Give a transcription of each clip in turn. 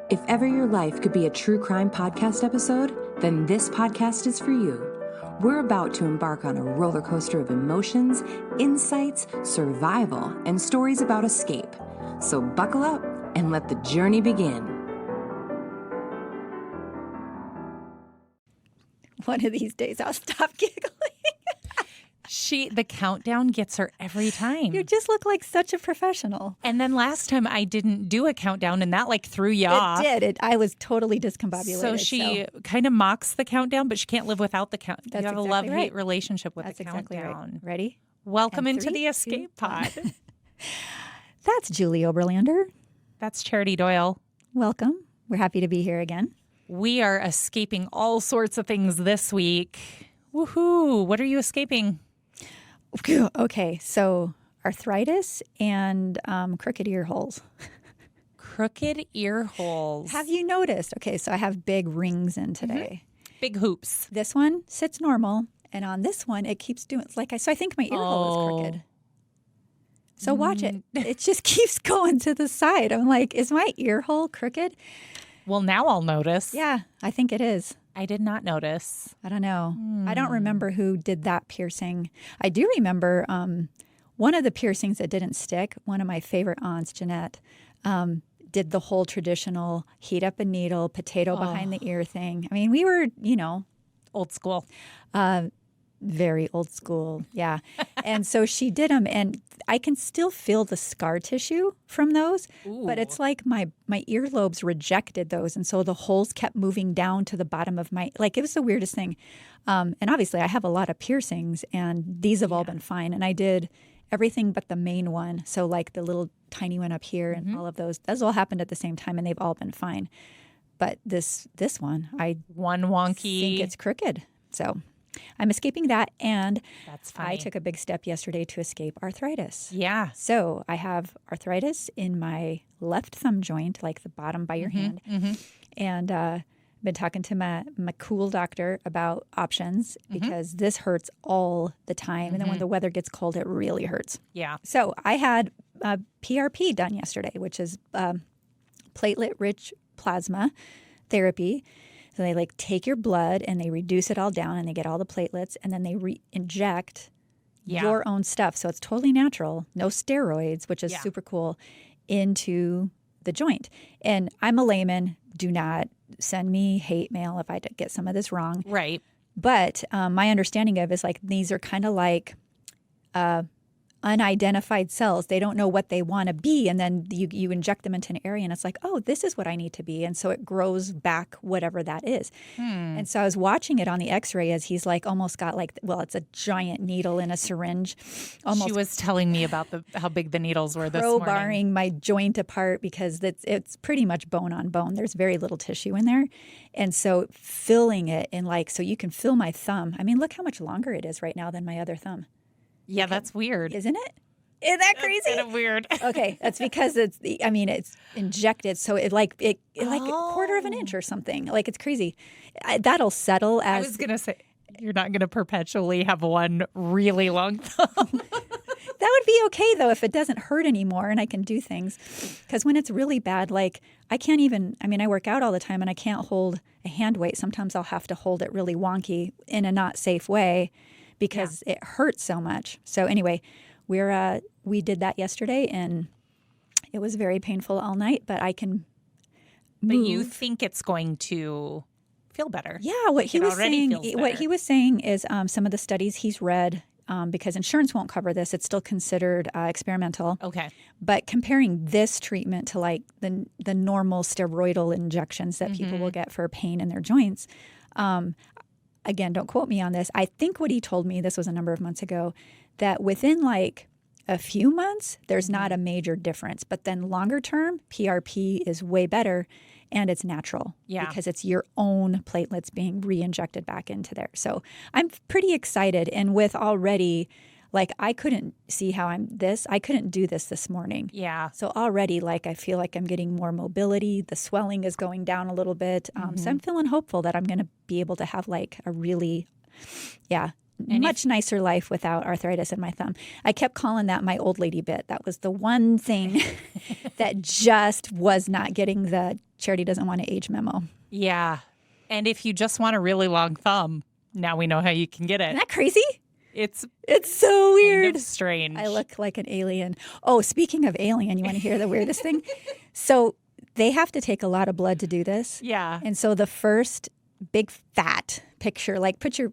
If ever your life could be a true crime podcast episode, then this podcast is for you. We're about to embark on a roller coaster of emotions, insights, survival, and stories about escape. So buckle up and let the journey begin. One of these days I'll stop giggling. The countdown gets her every time. You just look like such a professional. And then last time I didn't do a countdown and that threw you off. It did. I was totally discombobulated. So she kind of mocks the countdown, but she can't live without the countdown. That's You have exactly a love-hate right. relationship with That's the exactly countdown. Right. Ready? Welcome And into 3, the Escape Pod. That's Julie Oberlander. That's Charity Doyle. Welcome. We're happy to be here again. We are escaping all sorts of things this week. Woohoo! What are you escaping? Okay, so arthritis and crooked ear holes. Crooked ear holes. Have you noticed? Okay, so I have big rings in today. Mm-hmm. Big hoops. This one sits normal, and on this one, it keeps doing. So I think my ear hole is crooked. So watch it. It just keeps going to the side. I'm like, is my ear hole crooked? Well, now I'll notice. Yeah, I think it is. I did not notice. I don't know. I don't remember who did that piercing. I do remember one of the piercings that didn't stick. One of my favorite aunts, Jeanette, did the whole traditional heat up a needle, potato behind the ear thing. I mean, we were, Old school. Very old school. Yeah. And so she did them, and I can still feel the scar tissue from those, but it's like my earlobes rejected those. And so the holes kept moving down to the bottom of it was the weirdest thing. And obviously I have a lot of piercings, and these have all been fine. And I did everything but the main one. So like the little tiny one up here and all of those all happened at the same time, and they've all been fine. But this one, One wonky. think it's crooked. So I'm escaping that, and That's funny. I took a big step yesterday to escape arthritis. Yeah. So I have arthritis in my left thumb joint, like the bottom by your hand, and I've been talking to my cool doctor about options because this hurts all the time, and then when the weather gets cold, it really hurts. Yeah. So I had PRP done yesterday, which is platelet-rich plasma therapy. So they take your blood and they reduce it all down and they get all the platelets, and then they re-inject your own stuff. So it's totally natural, no steroids, which is super cool, into the joint. And I'm a layman. Do not send me hate mail if I get some of this wrong. Right. But my understanding of it is these are kind of like unidentified cells. They don't know what they want to be, and then you inject them into an area, and it's like, oh, this is what I need to be, and so it grows back whatever that is. And so I was watching it on the X-ray as he's almost got it's a giant needle in a syringe. Almost She was telling me about how big the needles were this morning. crowbarring my joint apart because it's pretty much bone on bone. There's very little tissue in there, and so filling it in so you can feel my thumb. I mean, look how much longer it is right now than my other thumb. Yeah, that's weird. Isn't it? Isn't that crazy? That's kind of weird. Okay, that's because it's injected, so it a quarter of an inch or something. It's crazy. That'll settle as. I was gonna say you're not gonna perpetually have one really long thumb. That would be okay though if it doesn't hurt anymore and I can do things. Because when it's really bad, I can't even. I mean, I work out all the time and I can't hold a hand weight. Sometimes I'll have to hold it really wonky in a not safe way because it hurts so much. So anyway, we did that yesterday, and it was very painful all night, but I can move. But you think it's going to feel better. Yeah, what he was saying is some of the studies he's read, because insurance won't cover this, it's still considered experimental. Okay. But comparing this treatment to the normal steroidal injections that people will get for pain in their joints, again, don't quote me on this. I think what he told me, this was a number of months ago, that within a few months, there's not a major difference. But then longer term, PRP is way better, and it's natural because it's your own platelets being re-injected back into there. So I'm pretty excited. And with already, I couldn't see how I couldn't do this morning. Yeah. So already, I feel like I'm getting more mobility. The swelling is going down a little bit. So I'm feeling hopeful that I'm going to be able to have a really, much nicer life without arthritis in my thumb. I kept calling that my old lady bit. That was the one thing that just was not getting the Charity doesn't want an age memo. Yeah. And if you just want a really long thumb, now we know how you can get it. Isn't that crazy? It's so weird. Kind of strange. I look like an alien. Oh, speaking of alien, you want to hear the weirdest thing? So they have to take a lot of blood to do this. Yeah. And so the first big fat picture, like put your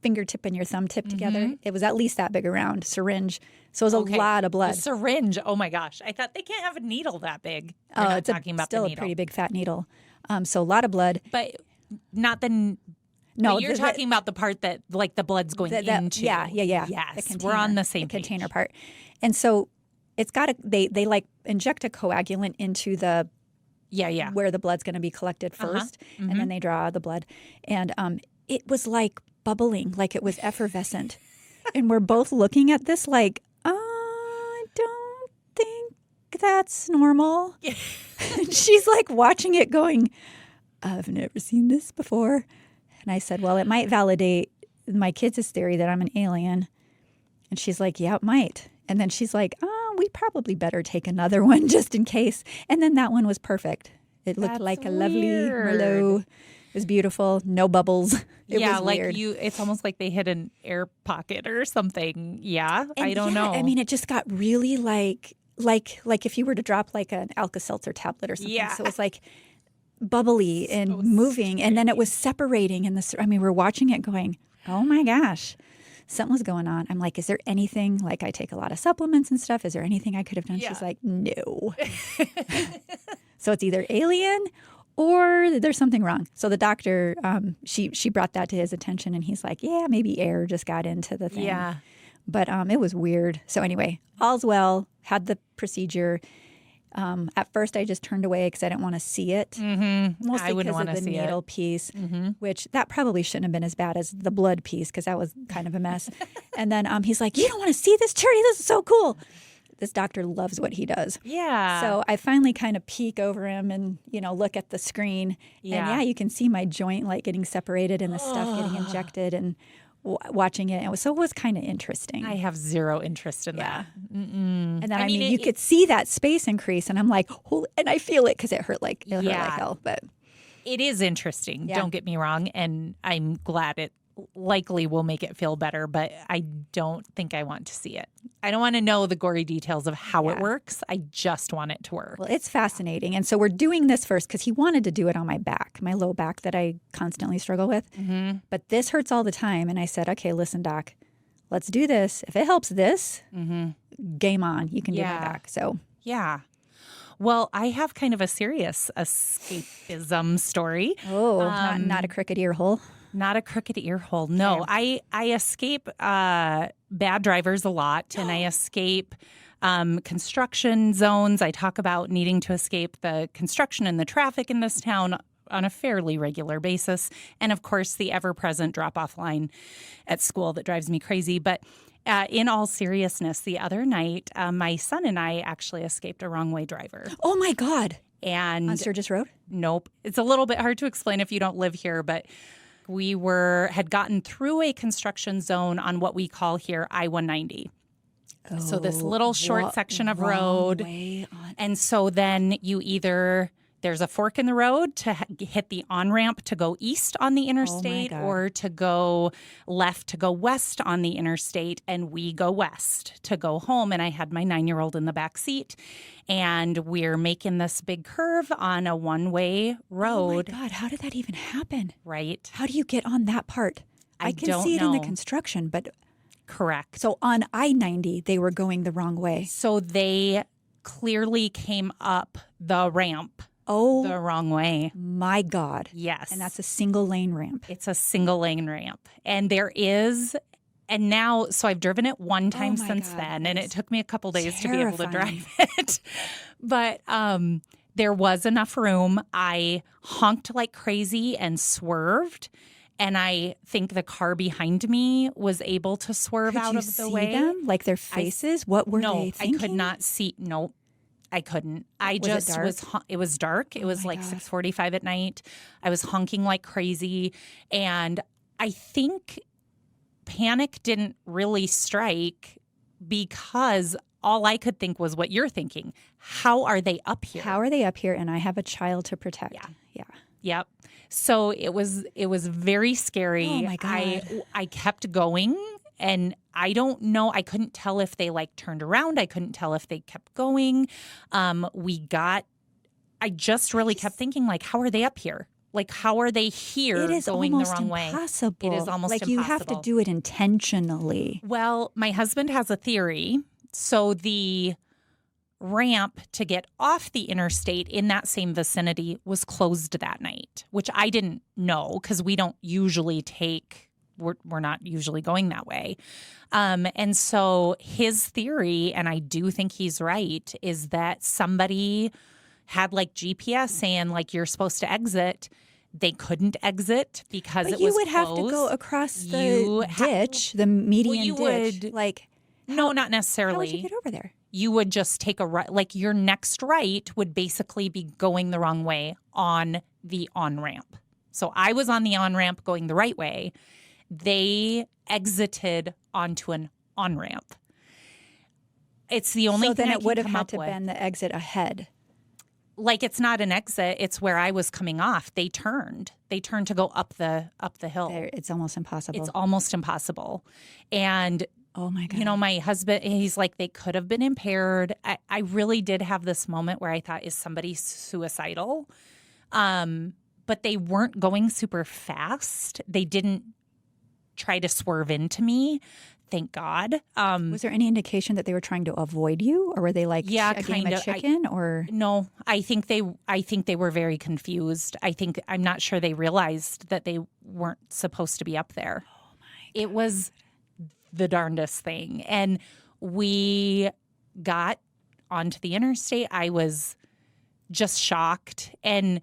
fingertip and your thumb tip together. It was at least that big around, syringe. So it was a lot of blood. The syringe. Oh my gosh. I thought they can't have a needle that big. Oh, We're it's talking about still the a needle. pretty big fat needle. So a lot of blood. But not the... No, but you're talking about the part that like the blood's going into. Yeah. Yes, container, we're on the same page. container part. And so it's got to, they like inject a coagulant into the where the blood's going to be collected first, and then they draw the blood. And it was like bubbling, like it was effervescent. And we're both looking at this like, I don't think that's normal. And she's like watching it going, I've never seen this before. And I said, well, it might validate my kids' theory that I'm an alien. And she's like, yeah, it might. And then she's like, we probably better take another one just in case. And then that one was perfect. It looked like a lovely Merlot. It was beautiful. No bubbles. It was like weird. it's almost like they hit an air pocket or something. Yeah, And I don't know. I mean, it just got really like if you were to drop like an Alka-Seltzer tablet or something. Yeah. So it was like bubbly and moving, and then it was separating. And we're watching it going, oh my gosh, something was going on. I'm like, is there anything, like I take a lot of supplements and stuff, is there anything I could have done? Yeah. She's like, no. So it's either alien or there's something wrong. So the doctor, she brought that to his attention, and he's like, yeah, maybe air just got into the thing. Yeah. But it was weird. So anyway, all's well, had the procedure. At first, I just turned away because I didn't want to see it. Mostly I wouldn't because of the see needle piece, which that probably shouldn't have been as bad as the blood piece because that was kind of a mess. And then he's like, you don't want to see this, Charity? This is so cool. This doctor loves what he does. Yeah. So I finally kind of peek over him and, look at the screen. Yeah. And you can see my joint like getting separated and the stuff getting injected and watching it. And so it was kind of interesting. I have zero interest in that. And then, you could see that space increase, and I'm like, oh, and I feel it because it hurt like hell. But it is interesting. Don't get me wrong. And I'm glad it likely will make it feel better, but I don't think I want to see it. I don't want to know the gory details of how it works. I just want it to work. Well, it's fascinating. And so we're doing this first because he wanted to do it on my back, my low back that I constantly struggle with. But this hurts all the time. And I said, okay, listen, doc, let's do this. If it helps this, game on. You can do my back. So yeah. Well, I have kind of a serious escapism story. Oh, not a crooked ear hole. Not a crooked ear hole. No, I escape bad drivers a lot, and I escape construction zones. I talk about needing to escape the construction and the traffic in this town on a fairly regular basis. And of course, the ever-present drop-off line at school that drives me crazy. But in all seriousness, the other night, my son and I actually escaped a wrong-way driver. Oh, my God. And on Sturgis Road? Nope. It's a little bit hard to explain if you don't live here, but we had gotten through a construction zone on what we call here I-190. So this little short section of road. And so then there's a fork in the road to hit the on-ramp to go east on the interstate or to go left to go west on the interstate. And we go west to go home. And I had my 9-year-old in the back seat. And we're making this big curve on a one-way road. Oh, my God. How did that even happen? Right. How do you get on that part? I can see it in the construction, but... Correct. So on I-90, they were going the wrong way. So they clearly came up the ramp. Oh, the wrong way. My God. Yes. And that's a single lane ramp. It's a single lane ramp. And there is, and now, so I've driven it one time since then, and it took me a couple days to be able to drive it. But there was enough room. I honked like crazy and swerved. And I think the car behind me was able to swerve out of the way. Them? Like their faces? What were they thinking? I could not see. No. I couldn't. It was dark. It was like 6:45 at night. I was honking like crazy. And I think panic didn't really strike because all I could think was what you're thinking. How are they up here? How are they up here? And I have a child to protect. Yeah. Yep. So it was very scary. Oh my God. I kept going, and I don't know. I couldn't tell if they like turned around. I couldn't tell if they kept going. I just really kept thinking, like, how are they up here? Like, how are they here going the wrong way? Impossible. It is almost like impossible. You have to do it intentionally. Well, my husband has a theory. So the ramp to get off the interstate in that same vicinity was closed that night, which I didn't know because we don't usually we're not usually going that way. And so his theory, and I do think he's right, is that somebody had like GPS saying like you're supposed to exit. They couldn't exit because it was you would closed. have to go across the ditch, the median ditch. No, not necessarily. How would you get over there? You would just take a right. Like your next right would basically be going the wrong way on the on-ramp. So I was on the on-ramp going the right way. They exited onto an on-ramp. It's the only thing then I it can would have come had up to with. been the exit ahead. Like it's not an exit, it's where I was coming off. They turned to go up the hill. It's almost impossible. It's almost impossible. And oh my God. you know, my husband, he's like, they could have been impaired. I really did have this moment where I thought, is somebody suicidal? But they weren't going super fast. They didn't try to swerve into me. Thank God. Was there any indication that they were trying to avoid you, or were they like a game of chicken? Or no, I think they were very confused. I'm not sure they realized that they weren't supposed to be up there. Oh my God. It was the darndest thing. And we got onto the interstate. I was just shocked. And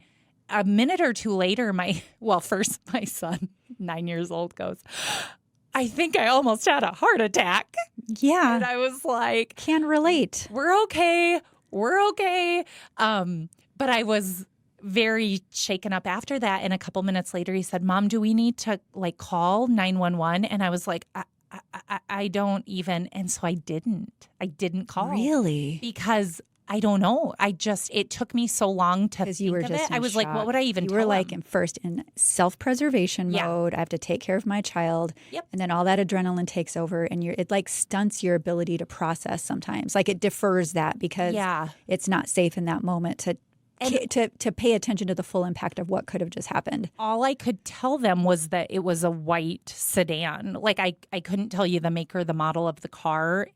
a minute or two later, first my son, 9 years old, goes, I think I almost had a heart attack. Yeah. And I was like, can relate. We're okay. But I was very shaken up after that. And a couple minutes later, he said, Mom, do we need to like call 911? And I was like, I don't even. And so I didn't call. Really? Because I don't know. It took me so long to think of it. I was like, what would I even tell him? You were like first in self-preservation mode. I have to take care of my child. Yep. And then all that adrenaline takes over and it like stunts your ability to process sometimes. Like it defers that because it's not safe in that moment to pay attention to the full impact of what could have just happened. All I could tell them was that it was a white sedan. Like I couldn't tell you the make or the model of the car.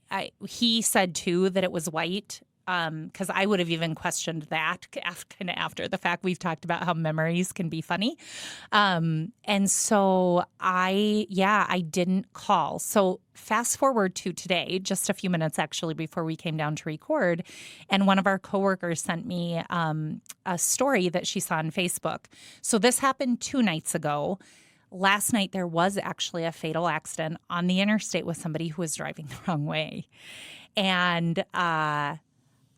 He said too that it was white. Because I would have even questioned that kind of after the fact. We've talked about how memories can be funny. And so I didn't call. So fast forward to today, just a few minutes actually before we came down to record, and one of our coworkers sent me a story that she saw on Facebook. So this happened 2 nights ago. Last night, there was actually a fatal accident on the interstate with somebody who was driving the wrong way. And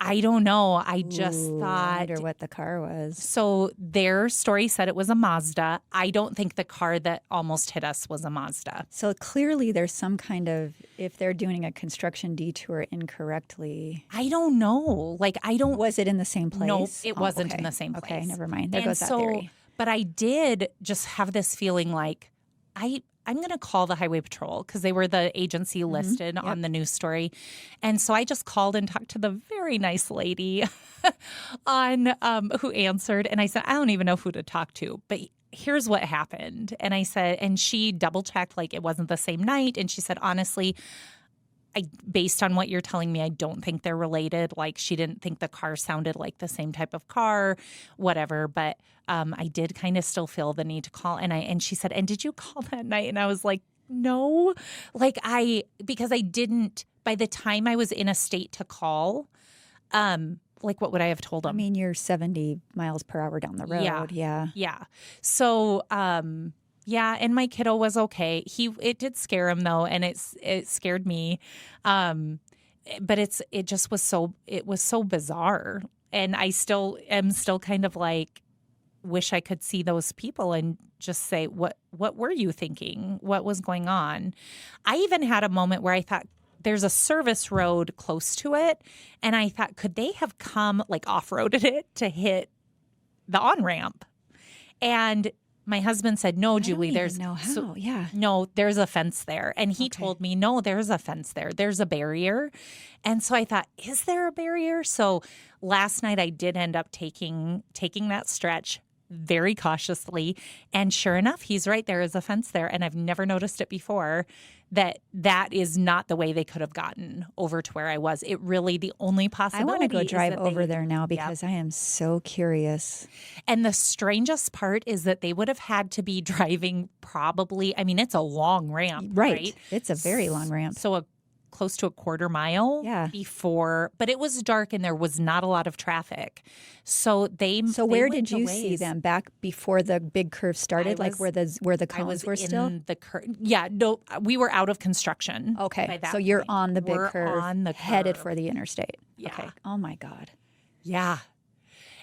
I don't know. I just thought. I wonder what the car was. So their story said it was a Mazda. I don't think the car that almost hit us was a Mazda. So clearly there's some kind of, if they're doing a construction detour incorrectly. I don't know. Was it in the same place? No, it wasn't in the same place. Okay, never mind. There goes that theory. But I did just have this feeling like I'm going to call the Highway Patrol because they were the agency listed on the news story. And so I just called and talked to the very nice lady who answered. And I said, I don't even know who to talk to, but here's what happened. And I said, and she double checked like it wasn't the same night. And she said, honestly, based on what you're telling me, I don't think they're related. Like she didn't think the car sounded like the same type of car, whatever. But I did kind of still feel the need to call. And she said, and did you call that night? And I was like, no, because I didn't, by the time I was in a state to call, what would I have told them? I mean, you're 70 miles per hour down the road. Yeah. So, and my kiddo was okay. It did scare him though, and it scared me. But it was so bizarre, and I am still kind of like, wish I could see those people and just say, what were you thinking? What was going on? I even had a moment where I thought, there's a service road close to it. And I thought, could they have come like off-roaded it to hit the on-ramp? And my husband said, no, Julie, there's no, there's a fence there. And he told me, no, there's a fence there. There's a barrier. And so I thought, is there a barrier? So last night I did end up taking that stretch very cautiously. And sure enough, he's right. There is a fence there. And I've never noticed it before. That is not the way they could have gotten over to where I was. It really, the only possibility. I want to go drive over there now because I am so curious. And the strangest part is that they would have had to be driving probably, I mean, it's a long ramp, right? It's a very long ramp. So close to a quarter mile before, but it was dark and there was not a lot of traffic. So where did you see them? Back before the big curve started, where the cones were still? No, we were out of construction. Okay, so you're point. on the big We're curve, on the headed curve. for the interstate. Yeah. Okay. Oh my God. Yeah.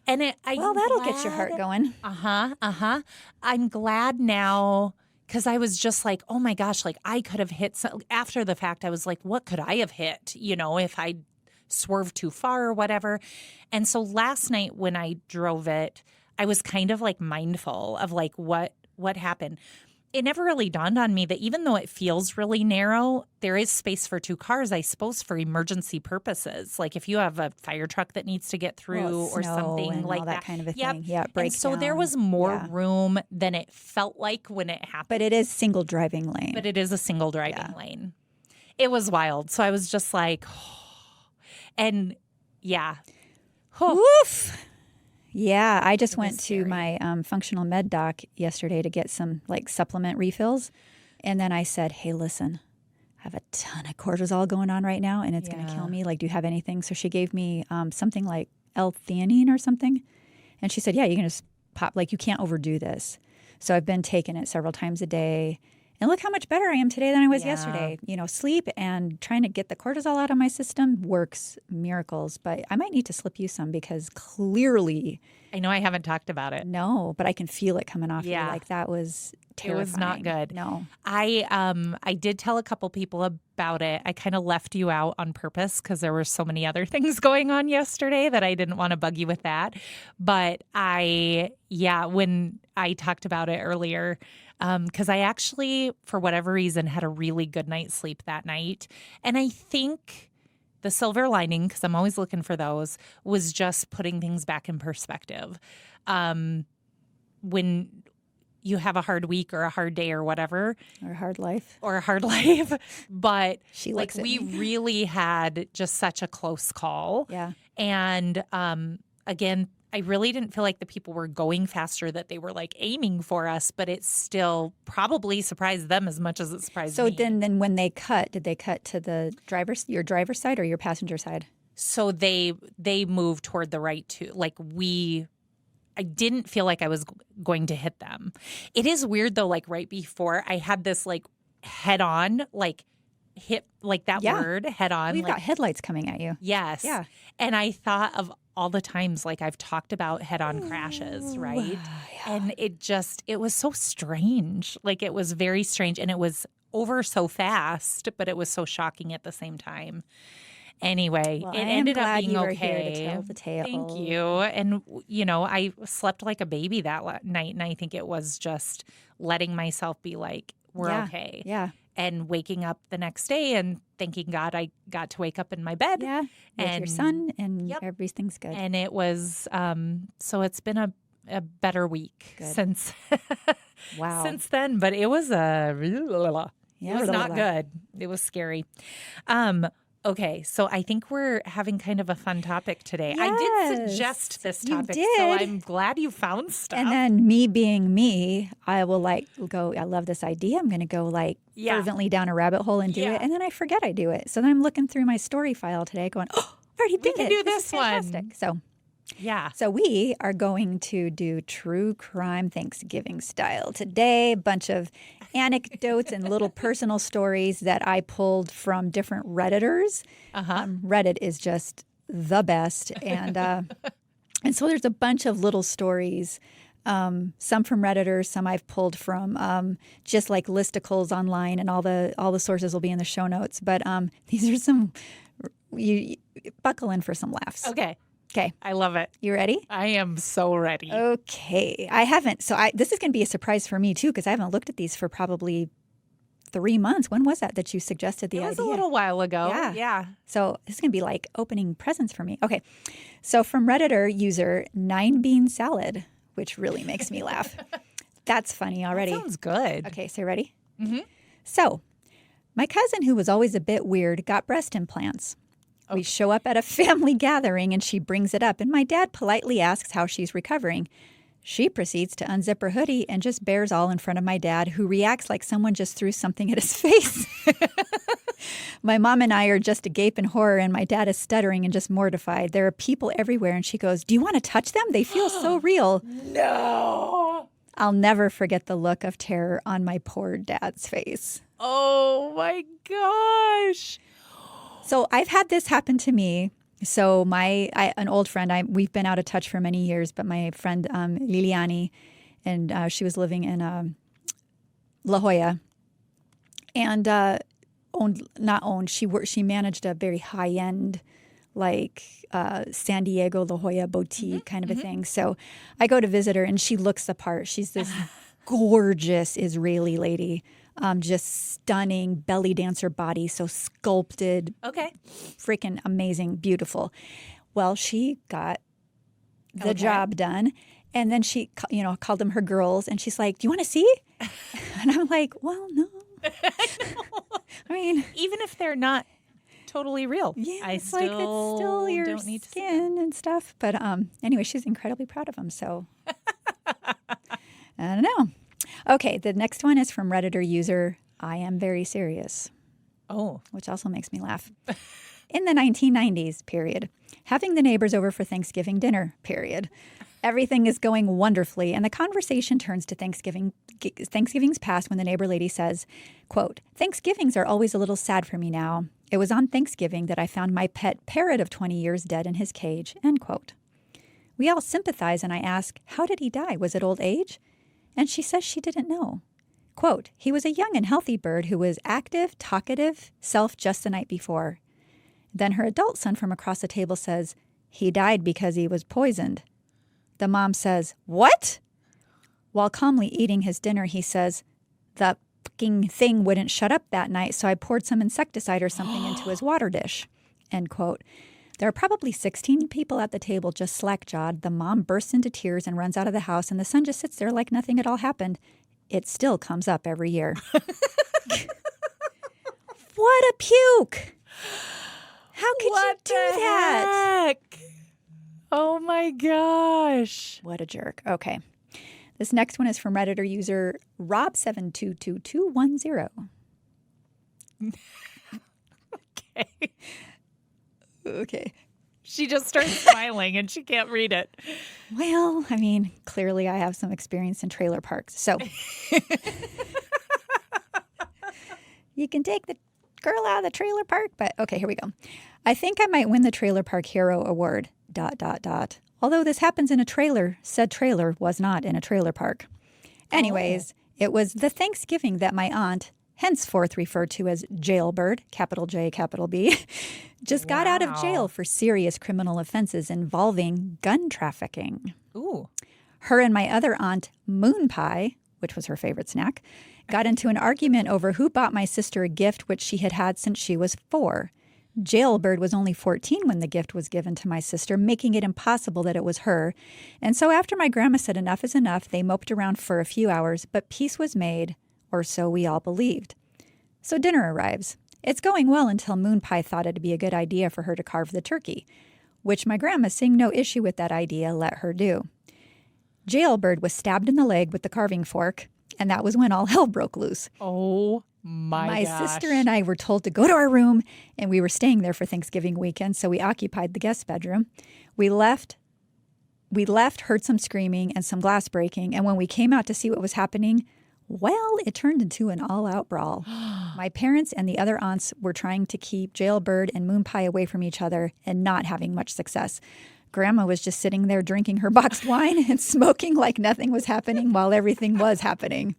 And that'll get your heart going. I'm glad now. Because I was just like, oh my gosh, like I could have hit after the fact. I was like, what could I have hit? If I swerved too far or whatever. And so last night when I drove it, I was kind of like mindful of like what happened. It never really dawned on me that even though it feels really narrow, there is space for two cars, I suppose, for emergency purposes. Like if you have a fire truck that needs to get through or something like that kind of a yep. thing. Yeah, and so there was more room than it felt like when it happened. But it is single driving lane. But it is a single driving lane. It was wild. So I was just like, and woof. Yeah, I just went to my functional med doc yesterday to get some like supplement refills. And then I said, hey, listen, I have a ton of cortisol going on right now and it's going to kill me. Like, do you have anything? So she gave me something like L-theanine or something. And she said, yeah, you can just pop, like you can't overdo this. So I've been taking it several times a day. And look how much better I am today than I was yesterday. Sleep and trying to get the cortisol out of my system works miracles. But I might need to slip you some because clearly. I know I haven't talked about it. No, but I can feel it coming off you. Like that was terrifying. It was not good. No. I did tell a couple people about it. I kind of left you out on purpose because there were so many other things going on yesterday that I didn't want to bug you with that. But when I talked about it earlier, because I actually, for whatever reason, had a really good night's sleep that night. And I think the silver lining, because I'm always looking for those, was just putting things back in perspective. When you have a hard week or a hard day or whatever. Or a hard life. But we really had just such a close call. Yeah. And again, I really didn't feel like the people were going faster, that they were like aiming for us, but it still probably surprised them as much as it surprised me. So then when they cut, did they cut to your driver's side or your passenger side? So they moved toward the right too. I didn't feel like I was going to hit them. It is weird though, like right before I had this like head on, like hit like that word head on. We've got headlights coming at you. Yes. Yeah. And I thought of all the times like I've talked about head-on crashes, right? And it was so strange. Like it was very strange and it was over so fast, but it was so shocking at the same time. Anyway, it ended up being okay. Here to tell the tale. Thank you. And, I slept like a baby that night. And I think it was just letting myself be like, we're okay. Yeah. And waking up the next day and thanking God I got to wake up in my bed. Yeah. With your son and everything's good. And it was, so it's been a better week since since then. But it was it was not good. It was scary. Okay, so I think we're having kind of a fun topic today. Yes, I did suggest this topic, so I'm glad you found stuff. And then me being me, I will go, I love this idea. I'm going to go fervently down a rabbit hole and do it. And then I forget I do it. So then I'm looking through my story file today going, oh, I already did it. We can do this one. So So we are going to do true crime Thanksgiving style today. A bunch of anecdotes and little personal stories that I pulled from different Redditors. Reddit is just the best. And so there's a bunch of little stories Some from Redditor, some I've pulled from just like listicles online, and all the sources will be in the show notes. But these are some. You buckle in for some laughs. Okay. Okay. I love it. You ready? I am so ready. Okay. I haven't. So this is going to be a surprise for me too, because I haven't looked at these for probably 3 months. When was that you suggested the idea? It was a little while ago. Yeah. So this is going to be like opening presents for me. Okay. So from Redditor user 9-bean salad, which really makes me laugh. That's funny already. That sounds good. Okay. So ready? Mm-hmm. So my cousin, who was always a bit weird, got breast implants. We show up at a family gathering and she brings it up, and my dad politely asks how she's recovering. She proceeds to unzip her hoodie and just bears all in front of my dad, who reacts like someone just threw something at his face. My mom and I are just agape in horror, and my dad is stuttering and just mortified. There are people everywhere, and she goes, "Do you want to touch them? They feel so real." No. I'll never forget the look of terror on my poor dad's face. Oh my gosh. So I've had this happen to me. So an old friend, we've been out of touch for many years, but my friend Liliani, and she was living in La Jolla, and she managed a very high end, like San Diego La Jolla boutique kind of a thing. So I go to visit her, and she looks the part. She's this gorgeous Israeli lady. Just stunning belly dancer body, so sculpted. Okay. Freaking amazing, beautiful. Well, she got the job done, and then she, called them her girls, and she's like, "Do you want to see?" And I'm like, "Well, no." I mean, even if they're not totally real, yeah, it's still your don't need skin and stuff. But anyway, she's incredibly proud of them. So I don't know. Okay, the next one is from Redditor user, I am very serious. Oh. Which also makes me laugh. In the 1990s, period. Having the neighbors over for Thanksgiving dinner, period. Everything is going wonderfully, and the conversation turns to Thanksgiving's past when the neighbor lady says, quote, "Thanksgivings are always a little sad for me now. It was on Thanksgiving that I found my pet parrot of 20 years dead in his cage," end quote. We all sympathize, and I ask, how did he die? Was it old age? And she says she didn't know. Quote, "He was a young and healthy bird who was active, talkative, self just the night before." Then her adult son from across the table says, "He died because he was poisoned." The mom says, "What?" While calmly eating his dinner, he says, "The fucking thing wouldn't shut up that night, so I poured some insecticide or something into his water dish." End quote. There are probably 16 people at the table just slack-jawed. The mom bursts into tears and runs out of the house, and the son just sits there like nothing at all happened. It still comes up every year. What a puke! How could you do that? Heck? Oh my gosh. What a jerk. Okay. This next one is from Redditor user Rob722210. Okay. Okay. She just starts smiling and she can't read it. Well, I mean, clearly I have some experience in trailer parks. So you can take the girl out of the trailer park, but okay, here we go. I think I might win the Trailer Park Hero Award, ... Although this happens in a trailer, said trailer was not in a trailer park. Anyways, It was the Thanksgiving that my aunt, henceforth referred to as Jailbird, capital J, capital B, just got out of jail for serious criminal offenses involving gun trafficking. Ooh. Her and my other aunt, Moon Pie, which was her favorite snack, got into an argument over who bought my sister a gift which she had had since she was 4. Jailbird was only 14 when the gift was given to my sister, making it impossible that it was her. And so after my grandma said enough is enough, they moped around for a few hours, but peace was made, or so we all believed. So dinner arrives. It's going well until Moon Pie thought it'd be a good idea for her to carve the turkey, which my grandma, seeing no issue with that idea, let her do. Jailbird was stabbed in the leg with the carving fork, and that was when all hell broke loose. Oh, my gosh. Sister and I were told to go to our room, and we were staying there for Thanksgiving weekend, so we occupied the guest bedroom. We left, heard some screaming and some glass breaking, and when we came out to see what was happening, well, it turned into an all-out brawl. My parents and the other aunts were trying to keep Jailbird and Moon Pie away from each other and not having much success. Grandma was just sitting there drinking her boxed wine and smoking like nothing was happening while everything was happening.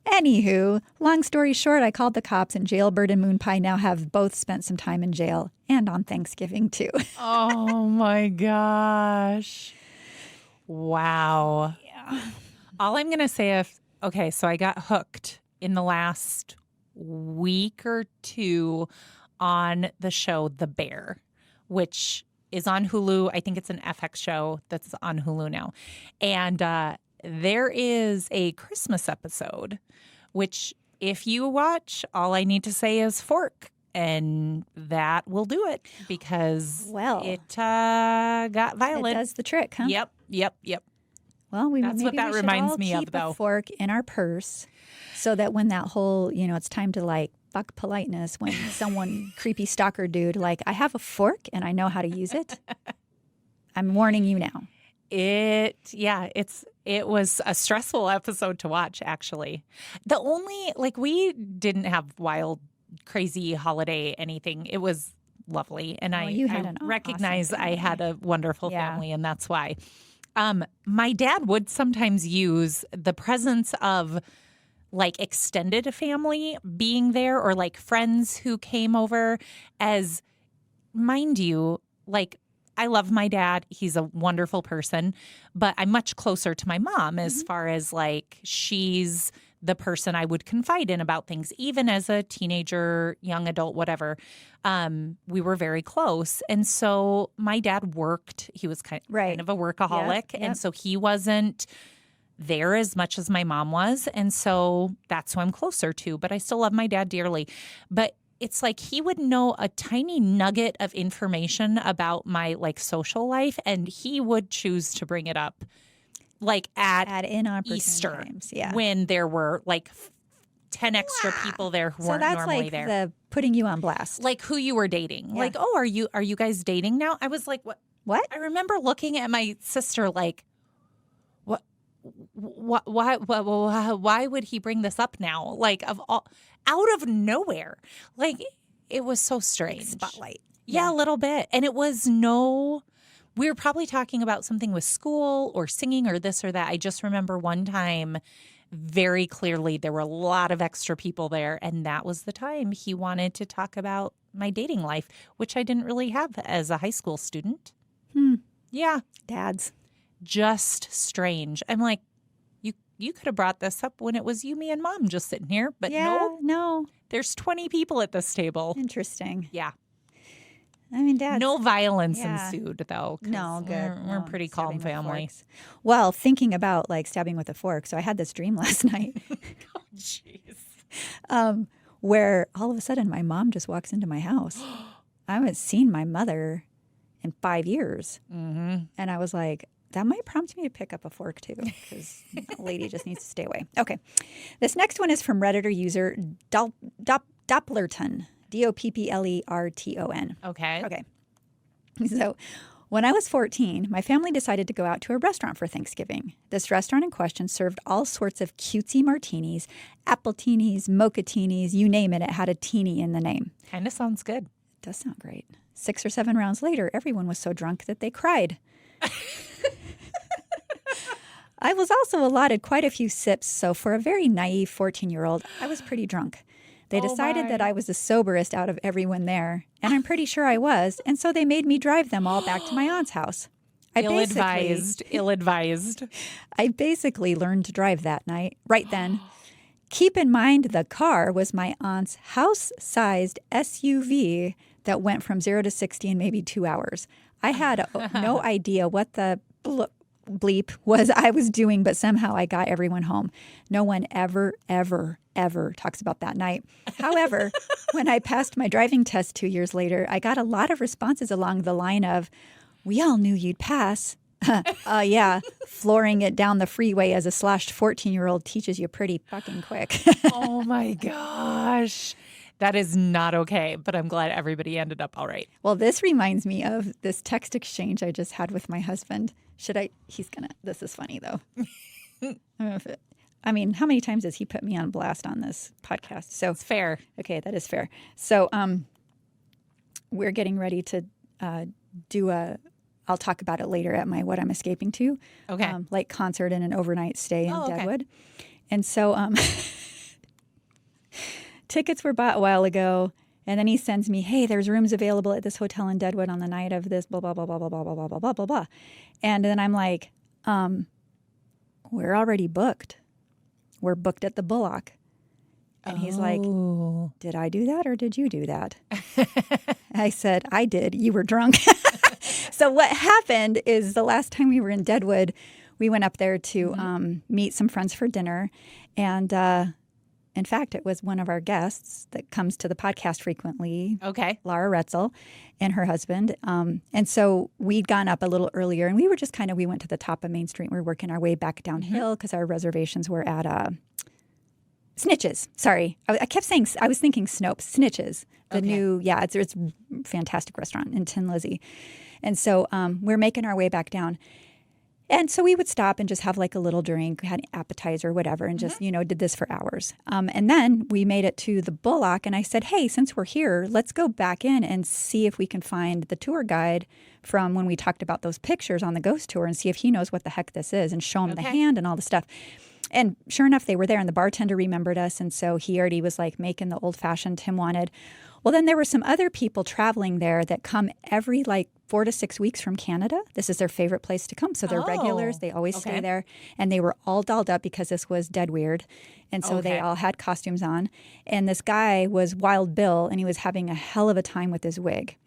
Anywho, long story short, I called the cops, and Jailbird and Moon Pie now have both spent some time in jail, and on Thanksgiving too. Oh my gosh. Wow. Yeah. All I'm going to say so I got hooked in the last week or two on the show The Bear, which is on Hulu. I think it's an FX show that's on Hulu now. And there is a Christmas episode, which if you watch, all I need to say is fork. And that will do it because it got violent. It does the trick, huh? Yep. Well, That's what that reminds me of, keep though. A fork in our purse so that when that whole, it's time to like fuck politeness when someone creepy stalker dude, like, I have a fork and I know how to use it. I'm warning you now. It was a stressful episode to watch, actually. The only, we didn't have wild, crazy holiday anything. It was lovely. And I recognize awesome I had a wonderful family, and that's why. My dad would sometimes use the presence of extended family being there or friends who came over as, mind you, I love my dad. He's a wonderful person, but I'm much closer to my mom as far as she's the person I would confide in about things, even as a teenager, young adult, whatever. We were very close. And so my dad worked. He was kind of a workaholic. Yep. And so he wasn't there as much as my mom was. And so that's who I'm closer to. But I still love my dad dearly. But it's he would know a tiny nugget of information about my social life, and he would choose to bring it up at Easter times, when there were 10 extra people there who weren't normally there. So that's the putting you on blast. Who you were dating. Yeah. Are you guys dating now? I was like, what? What? I remember looking at my sister what? Why would he bring this up now? Out of nowhere. It was so strange. Spotlight. Yeah, a little bit. And it was we were probably talking about something with school or singing or this or that. I just remember one time very clearly there were a lot of extra people there, and that was the time he wanted to talk about my dating life, which I didn't really have as a high school student. Yeah. Dads. Just strange. I'm like, you could have brought this up when it was you, me, and Mom just sitting here, but no. There's 20 people at this table. Interesting. Yeah. I mean, Dad. No violence ensued, though. No, good. We're a pretty calm family. Well, thinking about stabbing with a fork. So I had this dream last night. Oh, jeez. Where all of a sudden my mom just walks into my house. I haven't seen my mother in 5 years. Mm-hmm. And I was like, that might prompt me to pick up a fork, too, because the lady just needs to stay away. Okay. This next one is from Redditor user Dopplerton, Dopplerton. Okay. So when I was 14, my family decided to go out to a restaurant for Thanksgiving. This restaurant in question served all sorts of cutesy martinis, appletinis, mochatinis, you name it. It had a teeny in the name. Kind of sounds good. It does sound great. 6 or 7 rounds later, everyone was so drunk that they cried. I was also allotted quite a few sips, so for a very naive 14-year-old, I was pretty drunk. They decided that I was the soberest out of everyone there, and I'm pretty sure I was, and so they made me drive them all back to my aunt's house. Ill-advised. I basically learned to drive that night, right then. Keep in mind, the car was my aunt's house-sized SUV that went from 0 to 60 in maybe 2 hours. I had no idea what the bleep was I was doing, but somehow I got everyone home. No one ever talks about that night. However, when I passed my driving test 2 years later, I got a lot of responses along the line of, we all knew you'd pass. Yeah, flooring it down the freeway as a sloshed 14-year-old teaches you pretty fucking quick. Oh my gosh. That is not okay, but I'm glad everybody ended up all right. Well, this reminds me of this text exchange I just had with my husband. This is funny though. I mean, how many times has he put me on blast on this podcast? So it's fair. Okay, that is fair. So we're getting ready to do a I'll talk about it later at my What I'm Escaping To. Okay. Like concert and an overnight stay in okay. Deadwood. And so tickets were bought a while ago. And then he sends me, hey, there's rooms available at this hotel in Deadwood on the night of this, blah, blah, blah, blah, blah, blah, blah, blah, blah, blah, blah, blah. And then I'm like, we're already booked. We're booked at the Bullock. And he's like, did I do that or did you do that? I said, I did. You were drunk. So what happened is the last time we were in Deadwood, we went up there to meet some friends for dinner. And in fact, it was one of our guests that comes to the podcast frequently, Laura Retzel and her husband. And so we'd gone up a little earlier, and we were just we went to the top of Main Street. We were working our way back downhill because our reservations were at Snitches. Sorry. I kept saying, I was thinking Snopes. Snitches. The new, it's a fantastic restaurant in Tin Lizzie. And so we're making our way back down. And so we would stop and just have like a little drink, had an appetizer or whatever, and just, did this for hours. And then we made it to the Bullock, and I said, hey, since we're here, let's go back in and see if we can find the tour guide from when we talked about those pictures on the ghost tour and see if he knows what the heck this is and show him the hand and all the stuff. And sure enough, they were there, and the bartender remembered us, and so he already was like making the old-fashioned Tim wanted. Well, then there were some other people traveling there that come every 4 to 6 weeks from Canada. This is their favorite place to come. So they're regulars. They always stay there. And they were all dolled up because this was Dead Weird. And so they all had costumes on. And this guy was Wild Bill, and he was having a hell of a time with his wig.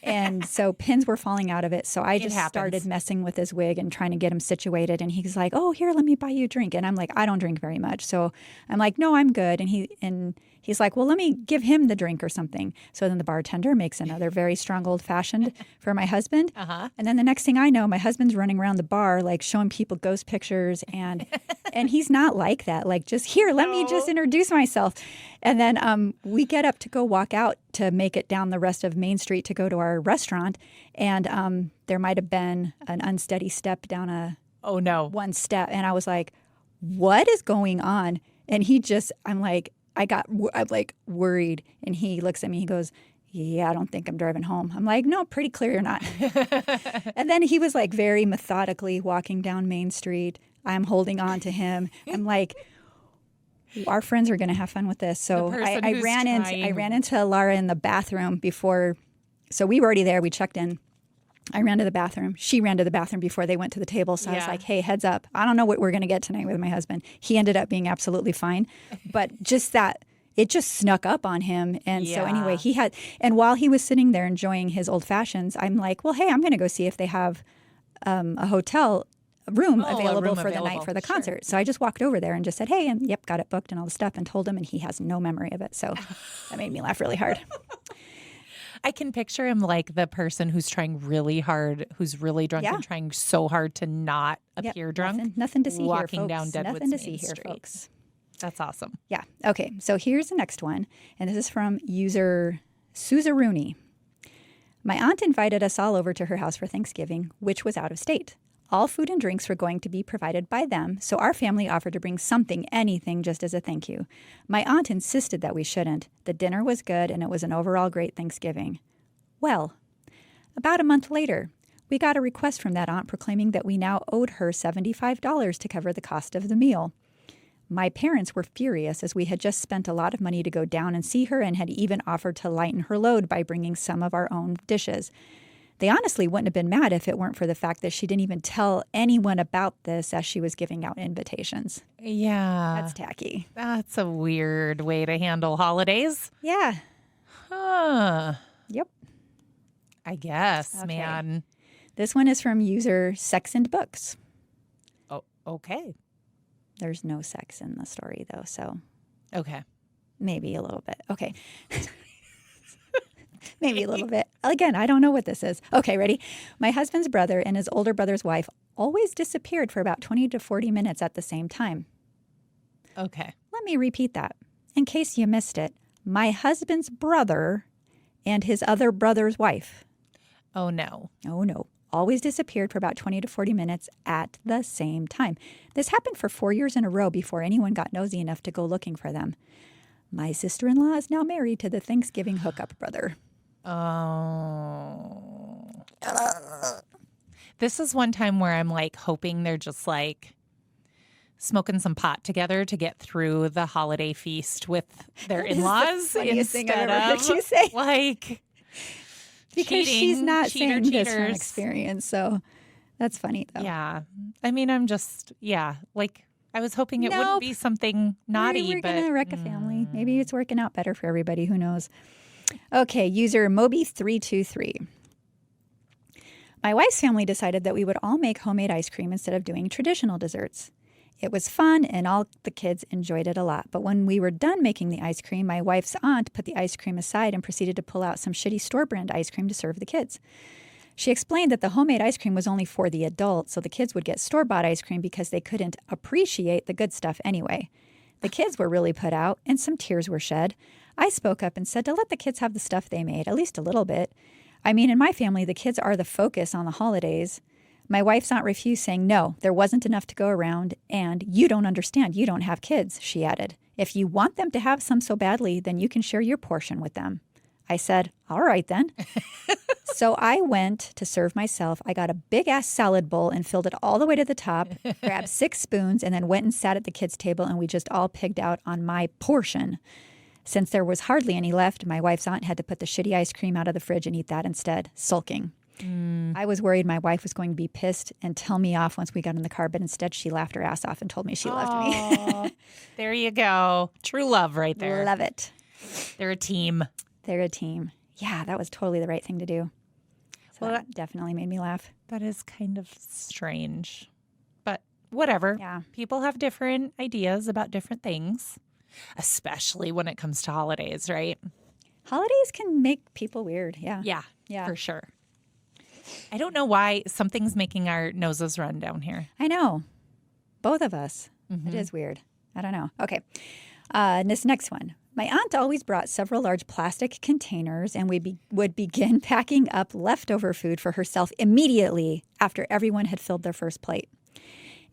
And so pins were falling out of it. So I just started messing with his wig and trying to get him situated. And he's like, oh, here, let me buy you a drink. And I'm like, I don't drink very much. So I'm like, no, I'm good. And he's like, well, let me give him the drink or something. So then the bartender makes another very strong old-fashioned for my husband. And then the next thing I know, my husband's running around the bar, showing people ghost pictures. And he's not like that. Just, here, let me just introduce myself. And then we get up to go walk out to make it down the rest of Main Street to go to our restaurant. And there might have been an unsteady step down one step. And I was like, what is going on? And I'm like worried. And he looks at me, he goes, yeah, I don't think I'm driving home. I'm like, no, pretty clear you're not. And then he was very methodically walking down Main Street. I'm holding on to him. I'm like, our friends are going to have fun with this. So I ran into Laura in the bathroom before. So we were already there. We checked in. I ran to the bathroom. She ran to the bathroom before they went to the table. So I was like, hey, heads up. I don't know what we're going to get tonight with my husband. He ended up being absolutely fine. But just that, it just snuck up on him. And so anyway, and while he was sitting there enjoying his old fashions, I'm like, well, hey, I'm going to go see if they have a hotel room available for the night for the concert. So I just walked over there and just said, hey, and got it booked and all the stuff, and told him, and he has no memory of it. So that made me laugh really hard. I can picture him like the person who's trying really hard, who's really drunk and trying so hard to not appear drunk. Nothing to see here, folks. Walking down Deadwood's Nothing to Main see here, Street. folks. That's awesome. Yeah. Okay. So here's the next one. And this is from user Suzaruni. My aunt invited us all over to her house for Thanksgiving, which was out of state. All food and drinks were going to be provided by them, so our family offered to bring something, anything, just as a thank you. My aunt insisted that we shouldn't. The dinner was good, and it was an overall great Thanksgiving. Well, about a month later, we got a request from that aunt proclaiming that we now owed her $75 to cover the cost of the meal. My parents were furious, as we had just spent a lot of money to go down and see her and had even offered to lighten her load by bringing some of our own dishes. They honestly wouldn't have been mad if it weren't for the fact that she didn't even tell anyone about this as she was giving out invitations. Yeah. That's tacky. That's a weird way to handle holidays. Yeah. Huh. Yep. I guess, man. This one is from user Sex and Books. Oh, okay. There's no sex in the story, though, so. Okay. Maybe a little bit. Okay. Maybe a little bit. Again, I don't know what this is. Okay, ready? My husband's brother and his older brother's wife always disappeared for about 20 to 40 minutes at the same time. Okay. Let me repeat that. In case you missed it, my husband's brother and his other brother's wife. Oh, no. Oh, no. Always disappeared for about 20 to 40 minutes at the same time. This happened for 4 years in a row before anyone got nosy enough to go looking for them. My sister-in-law is now married to the Thanksgiving hookup brother. Oh. This is one time where I'm like hoping they're just like smoking some pot together to get through the holiday feast with their in-laws. The funniest thing I've instead ever heard you say. Like, because she's not saying this from cheaters. experience, so that's funny though. Yeah. I mean, I'm just, like I was hoping it wouldn't be something naughty. We're but going to wreck a family. Maybe it's working out better for everybody. Who knows? Okay, user Moby323. My wife's family decided that we would all make homemade ice cream instead of doing traditional desserts. It was fun, and all the kids enjoyed it a lot. But when we were done making the ice cream, my wife's aunt put the ice cream aside and proceeded to pull out some shitty store-brand ice cream to serve the kids. She explained that the homemade ice cream was only for the adults, so the kids would get store-bought ice cream because they couldn't appreciate the good stuff anyway. The kids were really put out, and some tears were shed. I spoke up and said to let the kids have the stuff they made, at least a little bit. I mean, in my family, the kids are the focus on the holidays. My wife's aunt refused, saying, no, there wasn't enough to go around, and you don't understand. You don't have kids, she added. If you want them to have some so badly, then you can share your portion with them. I said, all right then. So I went to serve myself. I got a big-ass salad bowl and filled it all the way to the top, grabbed 6 spoons, and then went and sat at the kids' table, and we just all pigged out on my portion. Since there was hardly any left, my wife's aunt had to put the shitty ice cream out of the fridge and eat that instead, sulking. I was worried my wife was going to be pissed and tell me off once we got in the car, but instead she laughed her ass off and told me she loved me. There you go. True love right there. Love it. They're a team. They're a team. Yeah, that was totally the right thing to do. So that definitely made me laugh. That is kind of strange. But whatever. Yeah. People have different ideas about different things, especially when it comes to holidays, right? Holidays can make people weird. Yeah. Yeah, for sure. I don't know why something's making our noses run down here. I know. Both of us. It is weird. I don't know. Okay. This next one. My aunt always brought several large plastic containers, and we would begin packing up leftover food for herself immediately after everyone had filled their first plate.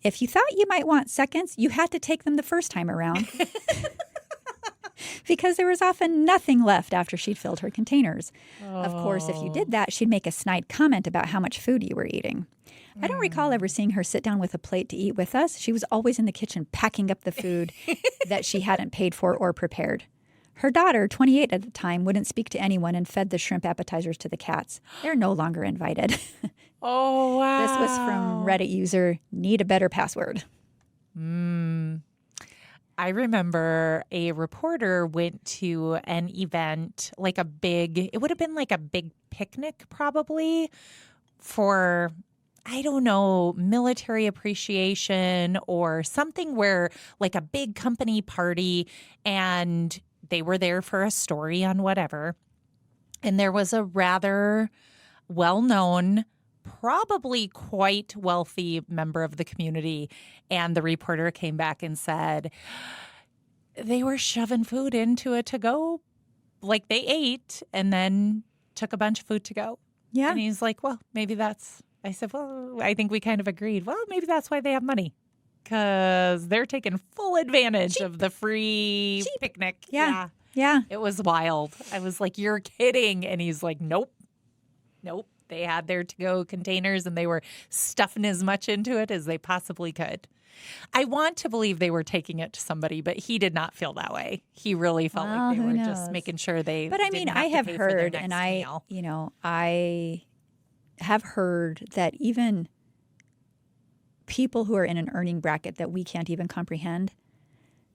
If you thought you might want seconds, you had to take them the first time around. Because there was often nothing left after she'd filled her containers. Of course, if you did that, she'd make a snide comment about how much food you were eating. I don't recall ever seeing her sit down with a plate to eat with us. She was always in the kitchen packing up the food that she hadn't paid for or prepared. Her daughter, 28 at the time, wouldn't speak to anyone and fed the shrimp appetizers to the cats. They're no longer invited. Oh, wow. This was from Reddit user Need a Better Password. I remember a reporter went to an event, like it would have been like a big picnic probably for, I don't know, military appreciation or something where like a big company party, and they were there for a story on whatever. And there was a rather well-known, probably quite wealthy member of the community. And the reporter came back and said they were shoving food into a to-go, like they ate and then took a bunch of food to go. Yeah. And he's like, well, maybe I said, well, I think we kind of agreed. Well, maybe that's why they have money. Because they're taking full advantage of the free picnic. Yeah. It was wild. I was like, you're kidding. And he's like, nope. They had their to-go containers and they were stuffing as much into it as they possibly could. I want to believe they were taking it to somebody, but he did not feel that way. He really felt like they were just making sure they But I mean, I have heard, and I have heard that even people who are in an earning bracket that we can't even comprehend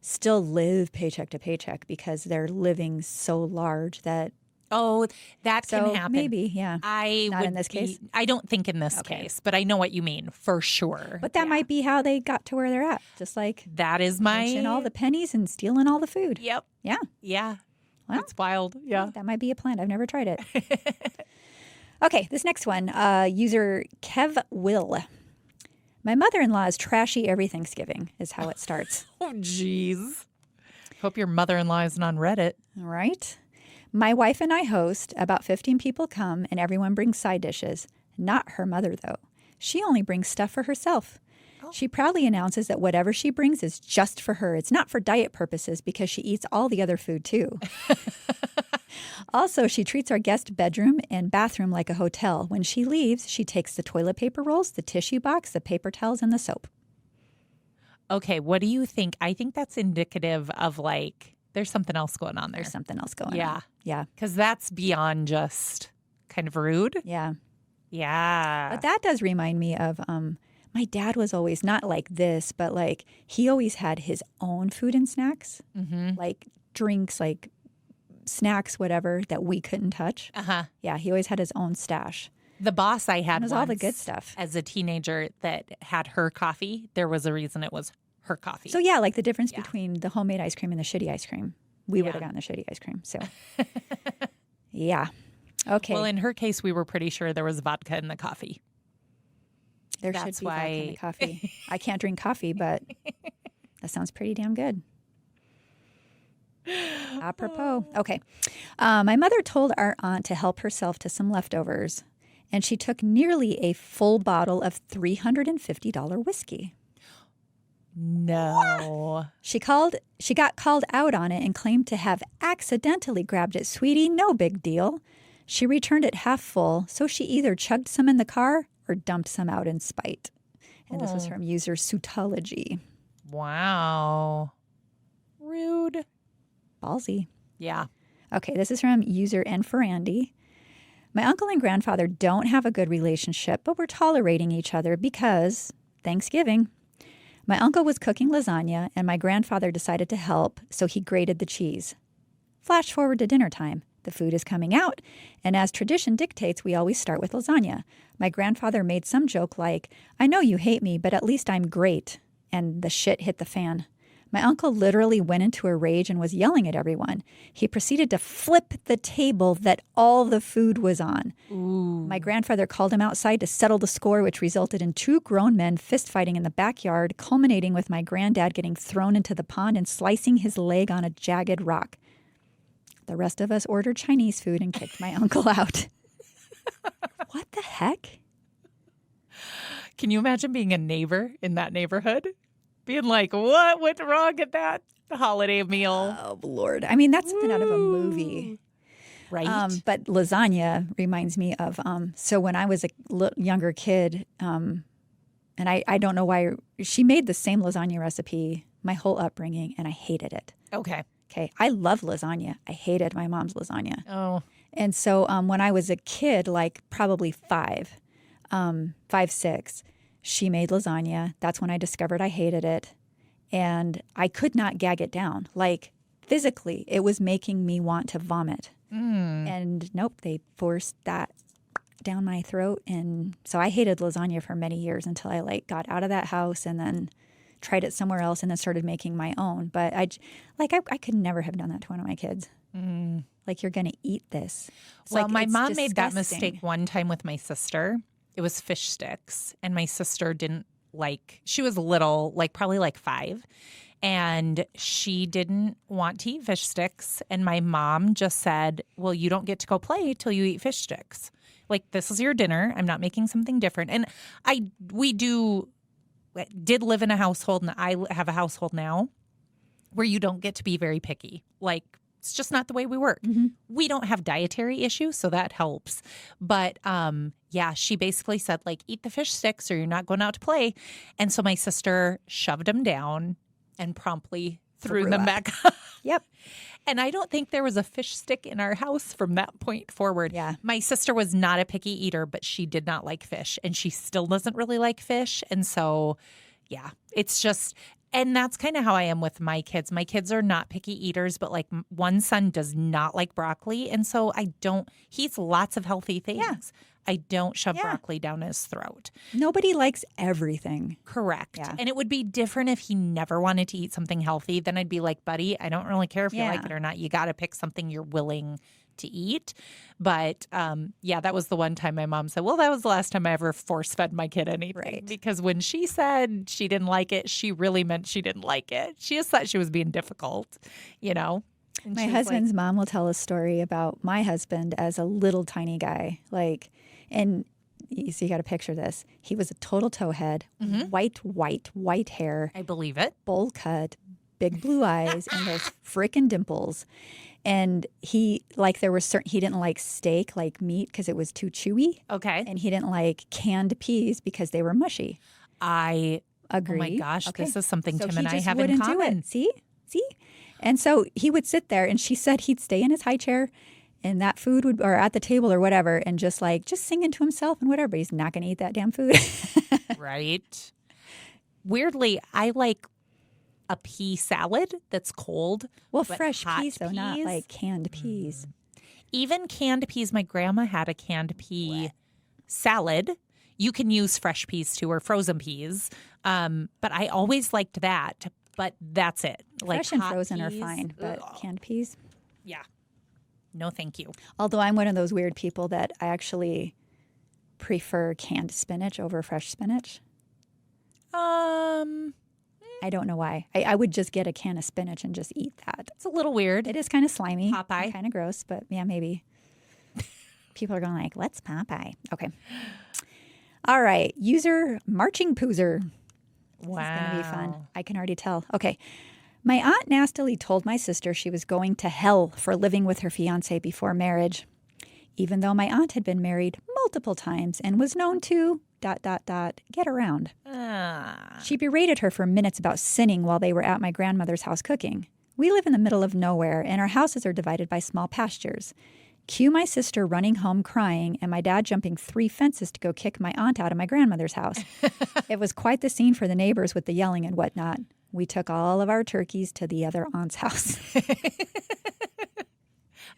still live paycheck to paycheck because they're living so large that. Oh, that can happen. Maybe, yeah. Not in this case? I don't think in this case, but I know what you mean for sure. But that might be how they got to where they're at. Just like that is my all the pennies and stealing all the food. Yep. Yeah. Yeah. Well, it's wild. Yeah. That might be a plan. I've never tried it. Okay, this next one. User Kev Will. My mother-in-law is trashy every Thanksgiving, is how it starts. Oh, geez. Hope your mother-in-law isn't on Reddit. All right. My wife and I host. About 15 people come, and everyone brings side dishes. Not her mother, though. She only brings stuff for herself. Oh. She proudly announces that whatever she brings is just for her. It's not for diet purposes because she eats all the other food, too. Also, she treats our guest bedroom and bathroom like a hotel. When she leaves, she takes the toilet paper rolls, the tissue box, the paper towels, and the soap. Okay, what do you think? I think that's indicative of like there's something else going on there. There's something else going on. Yeah. Yeah. Because that's beyond just kind of rude. Yeah. Yeah. But that does remind me of my dad was always not like this, but like he always had his own food and snacks, like drinks, like snacks, whatever, that we couldn't touch. Yeah, he always had his own stash. The boss I had was all the good stuff. As a teenager that had her coffee, there was a reason it was her coffee. So yeah, like the difference between the homemade ice cream and the shitty ice cream. We would have gotten the shitty ice cream. So yeah. Okay. Well, in her case, we were pretty sure there was vodka in the coffee. There should be vodka in the coffee. I can't drink coffee, but that sounds pretty damn good. Apropos. Okay. My mother told our aunt to help herself to some leftovers, and she took nearly a full bottle of $350 whiskey. No. She got called out on it and claimed to have accidentally grabbed it. Sweetie, no big deal. She returned it half full, so she either chugged some in the car or dumped some out in spite. And this was from user Sutology. Wow. Rude. Ballsy. Yeah. Okay, this is from user Nferandy. My uncle and grandfather don't have a good relationship, but we're tolerating each other because Thanksgiving. My uncle was cooking lasagna, and my grandfather decided to help, so he grated the cheese. Flash forward to dinner time. The food is coming out, and as tradition dictates, we always start with lasagna. My grandfather made some joke like, I know you hate me, but at least I'm great. And the shit hit the fan. My uncle literally went into a rage and was yelling at everyone. He proceeded to flip the table that all the food was on. Ooh. My grandfather called him outside to settle the score, which resulted in 2 grown men fistfighting in the backyard, culminating with my granddad getting thrown into the pond and slicing his leg on a jagged rock. The rest of us ordered Chinese food and kicked my uncle out. What the heck? Can you imagine being a neighbor in that neighborhood? Being like, what went wrong at that holiday meal? Oh, Lord. I mean, that's something out of a movie. Right. But lasagna reminds me of, so when I was a younger kid, and I don't know why, she made the same lasagna recipe my whole upbringing, and I hated it. Okay. Okay. I love lasagna. I hated my mom's lasagna. Oh. And so when I was a kid, like probably 5, 6, she made lasagna. That's when I discovered I hated it. And I could not gag it down. Like physically, it was making me want to vomit. And nope, they forced that down my throat. And so I hated lasagna for many years until I like got out of that house and then tried it somewhere else and then started making my own. But I could never have done that to one of my kids. Like, you're going to eat this. Well, my mom disgusting. made that mistake one time with my sister. It was fish sticks. And my sister didn't like, she was little, like probably like 5. And she didn't want to eat fish sticks. And my mom just said, well, you don't get to go play till you eat fish sticks. Like, this is your dinner. I'm not making something different. And we did live in a household, and I have a household now where you don't get to be very picky. Like, it's just not the way we work. We don't have dietary issues, so that helps. But yeah, she basically said, like, eat the fish sticks or you're not going out to play. And so my sister shoved them down and promptly threw them back up. Yep. And I don't think there was a fish stick in our house from that point forward. Yeah. My sister was not a picky eater, but she did not like fish, and she still doesn't really like fish. And so, yeah, it's just, and that's kind of how I am with my kids. My kids are not picky eaters, but like one son does not like broccoli. And so he eats lots of healthy things. Yeah. I don't shove broccoli down his throat. Nobody likes everything. Correct. Yeah. And it would be different if he never wanted to eat something healthy. Then I'd be like, buddy, I don't really care if you like it or not. You got to pick something you're willing to eat. But yeah, that was the one time my mom said, well, that was the last time I ever force-fed my kid anything. Right. Because when she said she didn't like it, she really meant she didn't like it. She just thought she was being difficult, you know? And my husband's mom will tell a story about my husband as a little tiny guy. Like, and so you got to picture this. He was a total towhead, white hair. I believe it. Bowl cut, big blue eyes, and those frickin' dimples. And he didn't like steak, like meat, because it was too chewy. Okay. And he didn't like canned peas because they were mushy. I agree. Oh my gosh, Okay. this is something So Tim he and I just have in wouldn't do common. it. See? And so he would sit there, and she said he'd stay in his high chair, and that food would, or at the table or whatever, and just singing to himself and whatever. But he's not going to eat that damn food. Right. Weirdly, I like a pea salad that's cold. Well, but fresh hot peas, though, not like canned peas. Even canned peas. My grandma had a canned pea salad. You can use fresh peas too, or frozen peas. But I always liked that. But that's it. Like Fresh and hot frozen are peas, fine, but canned peas? yeah. No, thank you. Although I'm one of those weird people that I actually prefer canned spinach over fresh spinach. I don't know why. I would just get a can of spinach and just eat that. It's a little weird. It is kind of slimy. Popeye. Kind of gross, but yeah, maybe. People are going like, what's Popeye? Okay. All right. User Marching Poozer. Wow. This is going to be fun. I can already tell. Okay. My aunt nastily told my sister she was going to hell for living with her fiancé before marriage, even though my aunt had been married multiple times and was known to ... get around. She berated her for minutes about sinning while they were at my grandmother's house cooking. We live in the middle of nowhere, and our houses are divided by small pastures. Cue my sister running home crying and my dad jumping 3 fences to go kick my aunt out of my grandmother's house. It was quite the scene for the neighbors with the yelling and whatnot. We took all of our turkeys to the other aunt's house.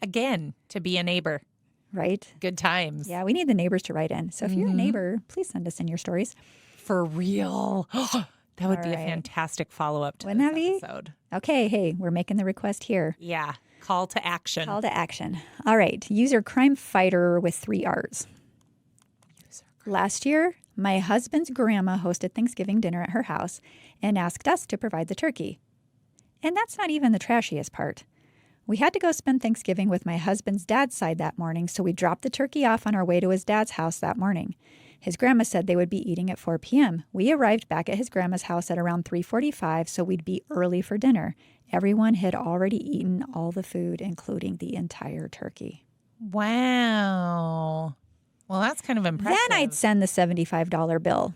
Again, to be a neighbor. Right? Good times. Yeah, we need the neighbors to write in. So if you're a neighbor, please send us in your stories. For real. That would be a right. fantastic follow-up to Wouldn't that this be? episode. Okay, hey, we're making the request here. Yeah. Call to action. Call to action. All right. User Crime Fighter with 3 R's. Last year, my husband's grandma hosted Thanksgiving dinner at her house and asked us to provide the turkey. And that's not even the trashiest part. We had to go spend Thanksgiving with my husband's dad's side that morning, so we dropped the turkey off on our way to his dad's house that morning. His grandma said they would be eating at 4 p.m. We arrived back at his grandma's house at around 3:45, so we'd be early for dinner. Everyone had already eaten all the food, including the entire turkey. Wow. Well, that's kind of impressive. Then I'd send the $75 bill.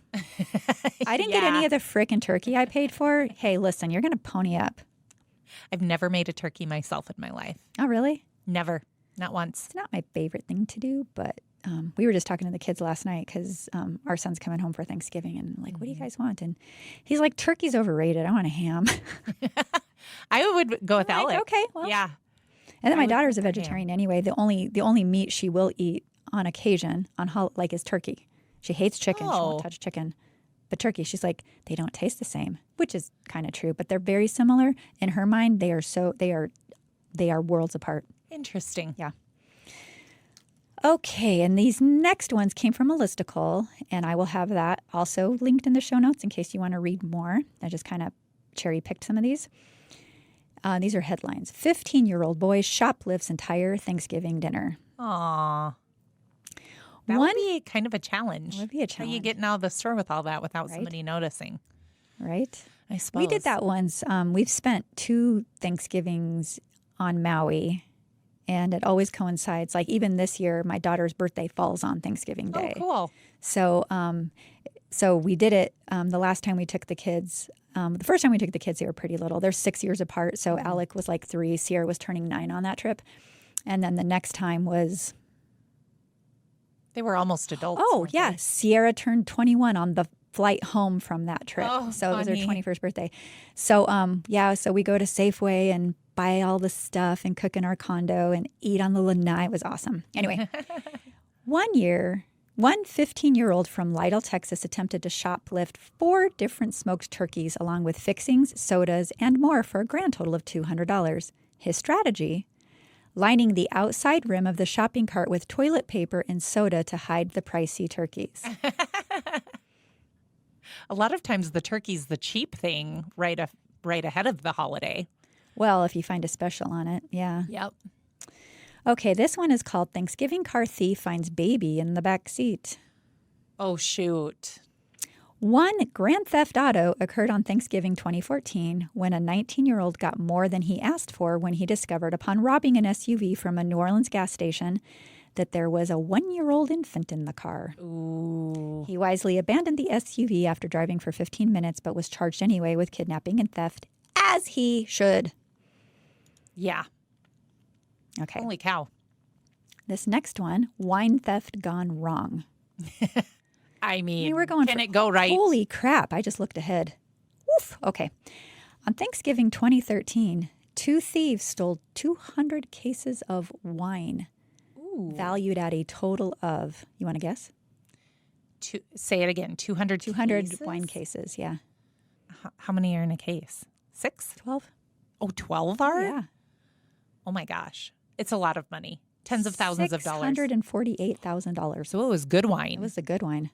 I didn't get any of the frickin' turkey I paid for. Hey, listen, you're going to pony up. I've never made a turkey myself in my life. Oh, really? Never. Not once. It's not my favorite thing to do, but we were just talking to the kids last night because our son's coming home for Thanksgiving and like, what do you guys want? And he's like, turkey's overrated. I want a ham. I would go with Alec. Okay, well. Yeah. And then my daughter's a vegetarian anyway. The only meat she will eat on occasion is turkey. She hates chicken. She won't touch chicken. But turkey, she's like, they don't taste the same, which is kind of true, but they're very similar. In her mind, they are worlds apart. Interesting. Yeah. Okay, and these next ones came from a listicle, and I will have that also linked in the show notes in case you want to read more. I just kind of cherry-picked some of these. These are headlines. 15-year-old boy shoplifts entire Thanksgiving dinner. Aw. That would be kind of a challenge. It would be a challenge. How you getting out of the store with all that without somebody noticing? Right? I suppose. We did that once. We've spent 2 Thanksgivings on Maui, and it always coincides. Like even this year, my daughter's birthday falls on Thanksgiving Day. Oh, cool. So we did it the last time we took the kids. The first time we took the kids, they were pretty little. They're 6 years apart. So Alec was like 3. Sierra was turning 9 on that trip. And then the next time was... They were almost adults. Oh, yeah. Sierra turned 21 on the flight home from that trip. Oh, so it was her funny. 21st birthday. So, so we go to Safeway and buy all the stuff and cook in our condo and eat on the lanai. It was awesome. Anyway, one year, one 15-year-old from Lytle, Texas attempted to shoplift 4 different smoked turkeys along with fixings, sodas, and more for a grand total of $200. His strategy? Lining the outside rim of the shopping cart with toilet paper and soda to hide the pricey turkeys. A lot of times the turkey's the cheap thing right ahead of the holiday. Well, if you find a special on it, yeah. Yep. Okay, this one is called Thanksgiving Car Thief Finds Baby in the Back Seat. Oh, shoot. One grand theft auto occurred on Thanksgiving 2014 when a 19-year-old got more than he asked for when he discovered upon robbing an SUV from a New Orleans gas station that there was a 1-year-old infant in the car. Ooh. He wisely abandoned the SUV after driving for 15 minutes but was charged anyway with kidnapping and theft, as he should. Yeah. Okay. Holy cow. This next one, wine theft gone wrong. I mean, we're going can it go right? Holy crap, I just looked ahead. Woof. Okay. On Thanksgiving 2013, 2 thieves stole 200 cases of wine, valued at a total of, you want to guess? Say it again, 200 cases? Wine cases, yeah. How many are in a case? 6? 12? Oh, 12 are? Yeah. Oh my gosh. It's a lot of money. Tens of thousands of dollars. $648,000. So it was good wine. It was a good wine.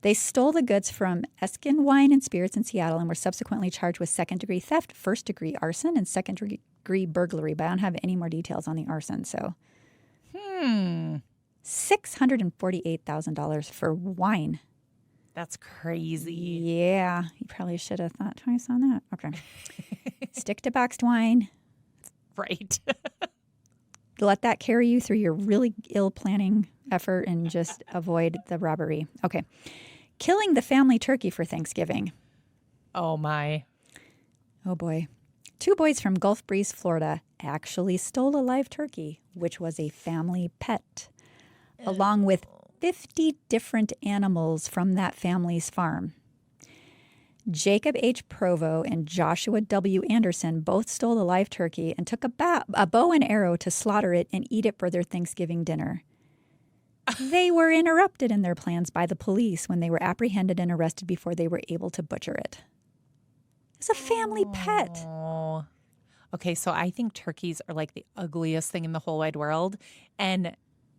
They stole the goods from Eskin Wine and Spirits in Seattle and were subsequently charged with second-degree theft, first-degree arson, and second-degree burglary. But I don't have any more details on the arson, so. $648,000 for wine. That's crazy. Yeah. You probably should have thought twice on that. Okay. Stick to boxed wine. Right. Let that carry you through your really ill planning effort and just avoid the robbery. Okay. Killing the family turkey for Thanksgiving. Oh, my. Oh, boy. 2 boys from Gulf Breeze, Florida, actually stole a live turkey, which was a family pet, along with 50 different animals from that family's farm. Jacob H. Provo and Joshua W. Anderson both stole a live turkey and took a bow and arrow to slaughter it and eat it for their Thanksgiving dinner. They were interrupted in their plans by the police when they were apprehended and arrested before they were able to butcher it. It's a family pet. Oh. Okay, so I think turkeys are like the ugliest thing in the whole wide world. And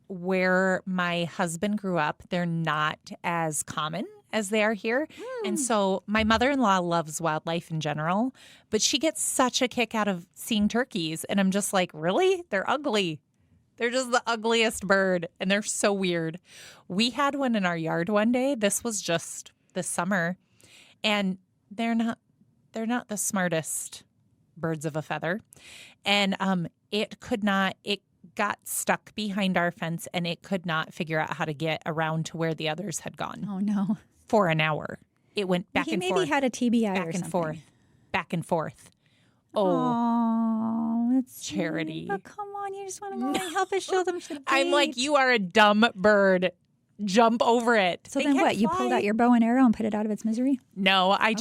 where my husband grew up, they're not as common as they are here. And so my mother-in-law loves wildlife in general, but she gets such a kick out of seeing turkeys. And I'm just like, really? They're ugly. They're just the ugliest bird, and they're so weird. We had one in our yard one day. This was just this summer, and they're not the smartest birds of a feather. And it got stuck behind our fence, and it could not figure out how to get around to where the others had gone. Oh, no. For an hour. It went back and forth. He maybe had a TBI back or and something. forth. Back and forth. Oh, that's Charity. But come on, you just want to go and help us show them the gate. I'm like, you are a dumb bird. Jump over it. So then what? You pulled out your bow and arrow and put it out of its misery? No, I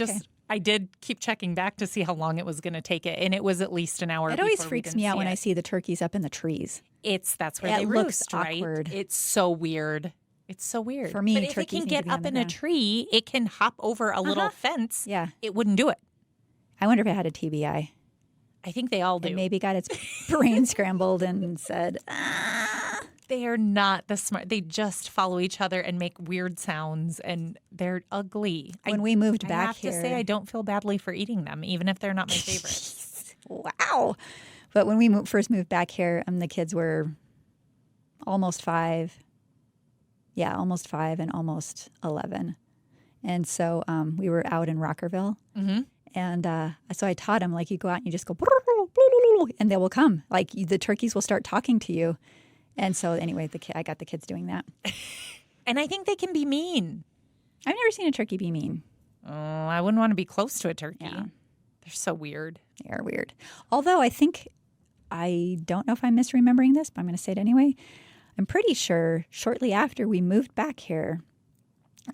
did keep checking back to see how long it was going to take it, and it was at least an hour. It always freaks me out when I see the turkeys up in the trees. That's where they looks roost, right? awkward. It's so weird. It's so weird. For me, but if it can get up in a tree, it can hop over a little fence. Yeah. It wouldn't do it. I wonder if it had a TBI. I think they all do. It maybe got its brain scrambled and said, They are not the smart. They just follow each other and make weird sounds, and they're ugly. When we moved back here. I have to say I don't feel badly for eating them, even if they're not my favorites. Wow. But when we first moved back here, the kids were almost 5. Yeah, almost 5 and almost 11. And so we were out in Rockerville. Mm-hmm. And so I taught them, like, you go out and you just go, and they will come. Like, the turkeys will start talking to you. And so anyway, I got the kids doing that. And I think they can be mean. I've never seen a turkey be mean. Oh, I wouldn't want to be close to a turkey. Yeah. They're so weird. They are weird. Although I don't know if I'm misremembering this, but I'm going to say it anyway. I'm pretty sure shortly after we moved back here,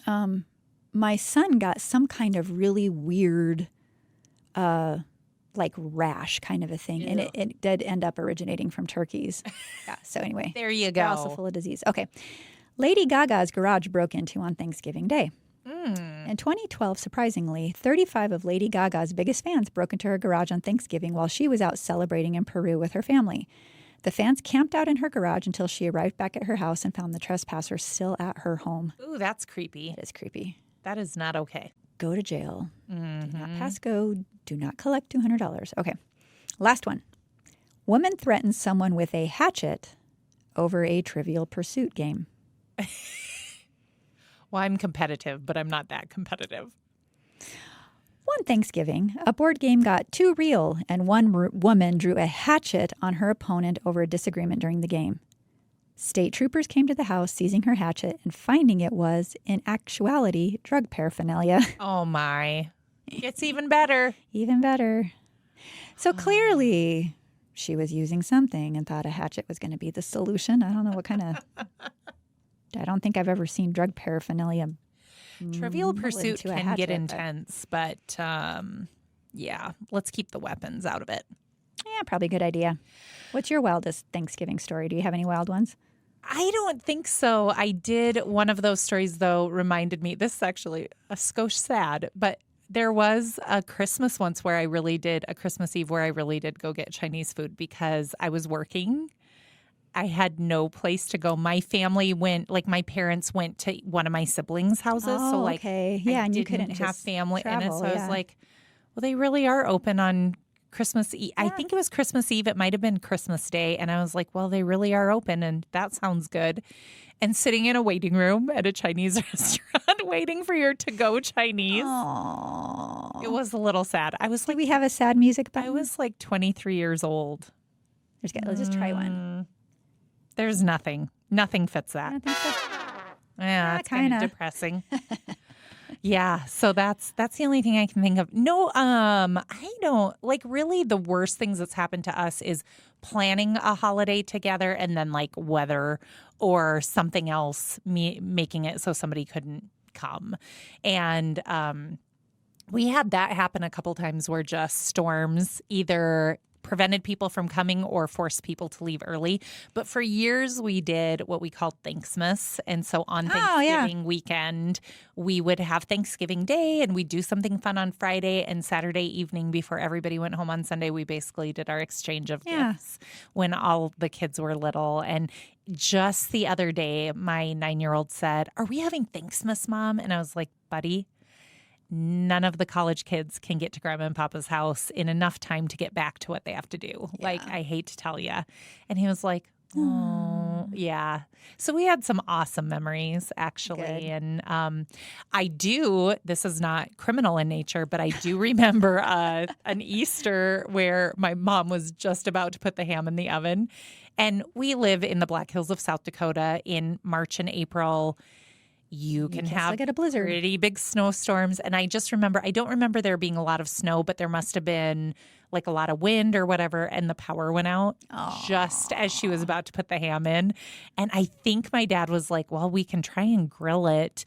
my son got some kind of really weird, like rash kind of a thing. And it did end up originating from turkeys. Yeah. So anyway. There you go. They're also full of disease. Okay. Lady Gaga's garage broke into on Thanksgiving Day. In 2012, surprisingly, 35 of Lady Gaga's biggest fans broke into her garage on Thanksgiving while she was out celebrating in Peru with her family. The fans camped out in her garage until she arrived back at her house and found the trespassers still at her home. Ooh, that's creepy. It is creepy. That is not okay. Go to jail. Do not pass go. Do not collect $200. Okay. Last one. Woman threatens someone with a hatchet over a Trivial Pursuit game. Well, I'm competitive, but I'm not that competitive. One Thanksgiving, a board game got too real, and one woman drew a hatchet on her opponent over a disagreement during the game. State troopers came to the house, seizing her hatchet and finding it was, in actuality, drug paraphernalia. Oh, my. It's even better. Even better. So clearly, she was using something and thought a hatchet was going to be the solution. I don't know what kind of... I don't think I've ever seen drug paraphernalia. Trivial Pursuit can get intense, but yeah, let's keep the weapons out of it. Yeah, probably a good idea. What's your wildest Thanksgiving story? Do you have any wild ones? I don't think so. I did. One of those stories, though, reminded me. This is actually a skosh sad, but there was a Christmas once where I really did, a Christmas Eve where I really did go get Chinese food because I was working. I had no place to go. My family went, like my parents went to one of my siblings' houses. Oh, so like, okay. Yeah, I and you didn't couldn't have just family in it. travel, So I was like, well, they really are open on Christmas Eve. I think it was Christmas Eve. It might have been Christmas Day. And I was like, well, they really are open. And that sounds good. And sitting in a waiting room at a Chinese restaurant waiting for your to-go Chinese. Aww. It was a little sad. I was Do like, we have a sad music button? I was like 23 years old. Let's just try one. There's nothing. Nothing fits that. I don't think so. Yeah, it's kind of kinda. depressing. Yeah, so that's the only thing I can think of. No, I don't like really the worst things that's happened to us is planning a holiday together and then like weather or something else making it so somebody couldn't come. And we had that happen a couple times where just storms either prevented people from coming or forced people to leave early. But for years, we did what we called Thanksmas. And so on Thanksgiving weekend, we would have Thanksgiving Day and we'd do something fun on Friday and Saturday evening before everybody went home on Sunday. We basically did our exchange of gifts when all the kids were little. And just the other day, my 9-year-old said, "Are we having Thanksmas, Mom?" And I was like, "Buddy, none of the college kids can get to Grandma and Papa's house in enough time to get back to what they have to do. Yeah. Like, I hate to tell you." And he was like, "Oh, yeah." So we had some awesome memories, actually. Good. And this is not criminal in nature, but I do remember an Easter where my mom was just about to put the ham in the oven. And we live in the Black Hills of South Dakota. In March and April, you can have get a blizzard. Pretty big snowstorms. And I just remember, I don't remember there being a lot of snow, but there must have been like a lot of wind or whatever. And the power went out just as she was about to put the ham in. And I think my dad was like, well, we can try and grill it.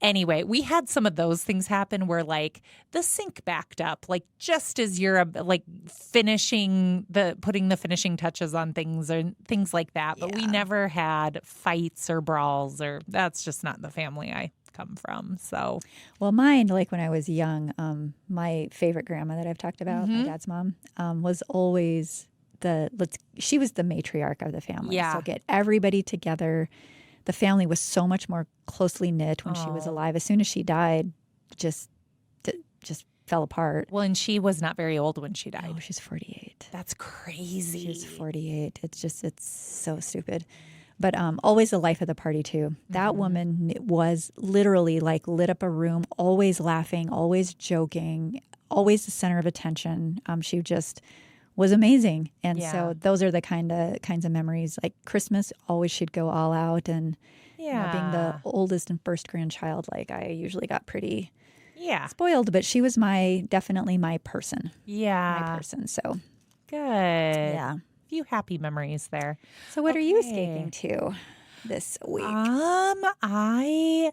Anyway, we had some of those things happen where like the sink backed up, like just as you're like putting the finishing touches on things or things like that. But we never had fights or brawls, or that's just not the family I come from. So, well, mine, like when I was young, my favorite grandma that I've talked about, my dad's mom, was always she was the matriarch of the family. Yeah. So get everybody together. The family was so much more closely knit when she was alive. As soon as she died, just fell apart. Well, and she was not very old when she died. Oh, she's 48. That's crazy. She's 48. It's so stupid. But always the life of the party, too. That woman was literally like lit up a room, always laughing, always joking, always the center of attention. She just was amazing. And so those are the kinds of memories. Like Christmas, always she'd go all out. And you know, being the oldest and first grandchild, like I usually got pretty spoiled. But she was definitely my person. Yeah. My person. So good. Yeah. A few happy memories there. So what are you escaping to this week? I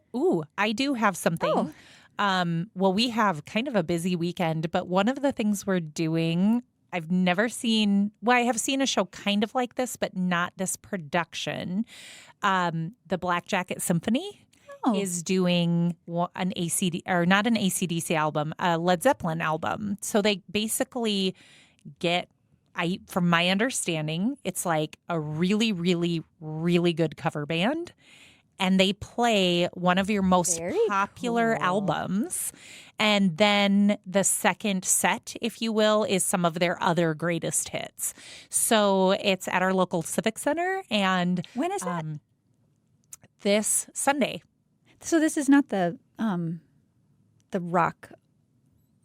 do have something. Well, we have kind of a busy weekend, but one of the things we're doing, I've never seen, well, I have seen a show kind of like this, but not this production. The Black Jacket Symphony is doing an not an AC/DC album, a Led Zeppelin album. So they basically from my understanding, it's like a really, really, really good cover band. And they play one of your most popular albums. And then the second set, if you will, is some of their other greatest hits. So it's at our local Civic Center. And when is that? This Sunday. So this is not the rock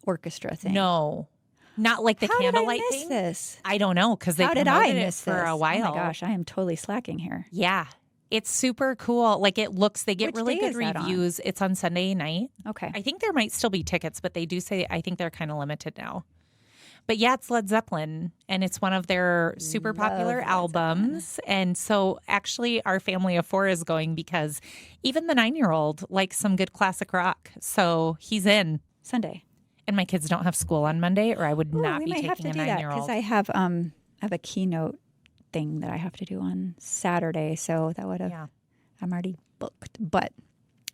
orchestra thing. No. Not like the candlelight How did I miss thing. this? I don't know because they How did promoted I it miss for this? a while. Oh my gosh, I am totally slacking here. Yeah. It's super cool. Like they get Which really day good is that on? reviews. It's on Sunday night. Okay. I think there might still be tickets, but they do say I think they're kind of limited now. But yeah, it's Led Zeppelin, and it's one of their super popular albums. And so actually our family of 4 is going because even the 9-year-old likes some good classic rock. So he's in. Sunday. And my kids don't have school on Monday, or I would not be taking a 9-year-old. Because I have a keynote thing that I have to do on Saturday, so that would have. Yeah. I'm already booked, but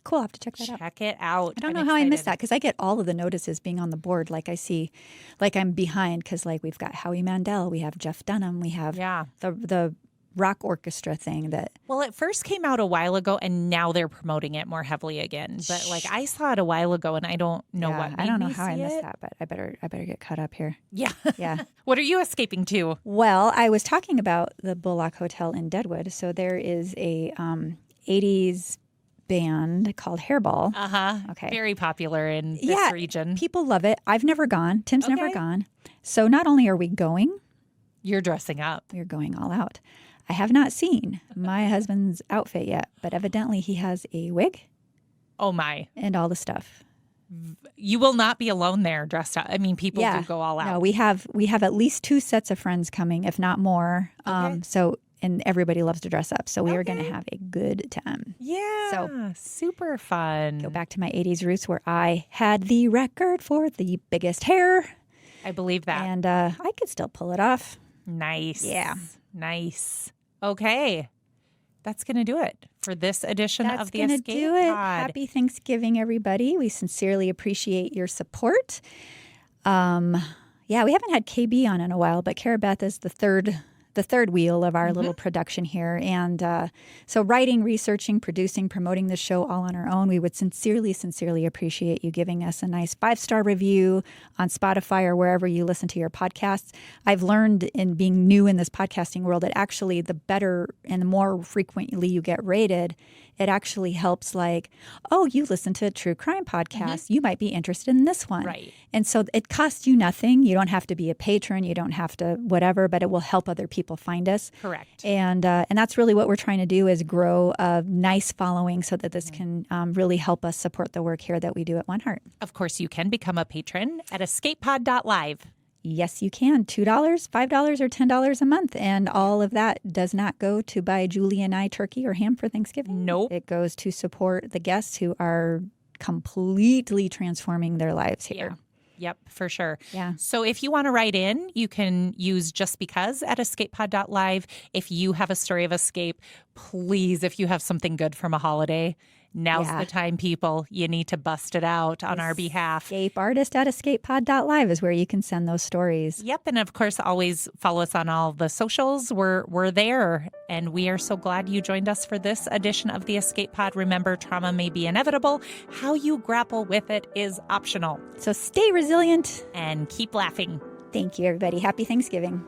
cool. I have to check that out. Check it out. I don't know how I missed that because I get all of the notices being on the board. Like I see, like I'm behind because like we've got Howie Mandel, we have Jeff Dunham, we have the rock orchestra thing that. Well, it first came out a while ago, and now they're promoting it more heavily again. But like I saw it a while ago, and I don't know what. I don't know how I missed that, but I better get caught up here. Yeah, yeah. What are you escaping to? Well, I was talking about the Bullock Hotel in Deadwood. So there is a 80s band called Hairball. Okay. Very popular in this region. People love it. I've never gone. Tim's never gone. So not only are we going, you're dressing up. We're going all out. I have not seen my husband's outfit yet, but evidently he has a wig. Oh my. And all the stuff. You will not be alone there dressed up. I mean, people do go all out. No, we have at least 2 sets of friends coming, if not more. And everybody loves to dress up. So we are going to have a good time. Yeah. So super fun. Go back to my 80s roots where I had the record for the biggest hair. I believe that. And I could still pull it off. Nice. Yeah. Nice. Okay. That's going to do it for this edition of the EscapePod. That's going to do it. Happy Thanksgiving, everybody. We sincerely appreciate your support. We haven't had KB on in a while, but Cara Beth is the third wheel of our little production here. And so writing, researching, producing, promoting the show all on our own, we would sincerely appreciate you giving us a nice 5-star review on Spotify or wherever you listen to your podcasts. I've learned in being new in this podcasting world that actually the better and the more frequently you get rated, it actually helps like, oh, you listen to a true crime podcast. You might be interested in this one. Right. And so it costs you nothing. You don't have to be a patron. You don't have to whatever, but it will help other people find us. Correct. And that's really what we're trying to do is grow a nice following so that this can really help us support the work here that we do at One Heart. Of course, you can become a patron at EscapePod.live. Yes, you can. $2, $5, or $10 a month. And all of that does not go to buy Julie and I turkey or ham for Thanksgiving. Nope. It goes to support the guests who are completely transforming their lives here. Yeah. Yep, for sure. Yeah. So if you want to write in, you can use Just Because at EscapePod.live. If you have a story of escape, please, if you have something good from a holiday, now's the time, people. You need to bust it out on our behalf. EscapeArtist at EscapePod.live is where you can send those stories. Yep. And of course, always follow us on all the socials. We're there. And we are so glad you joined us for this edition of the Escape Pod. Remember, trauma may be inevitable. How you grapple with it is optional. So stay resilient. And keep laughing. Thank you, everybody. Happy Thanksgiving.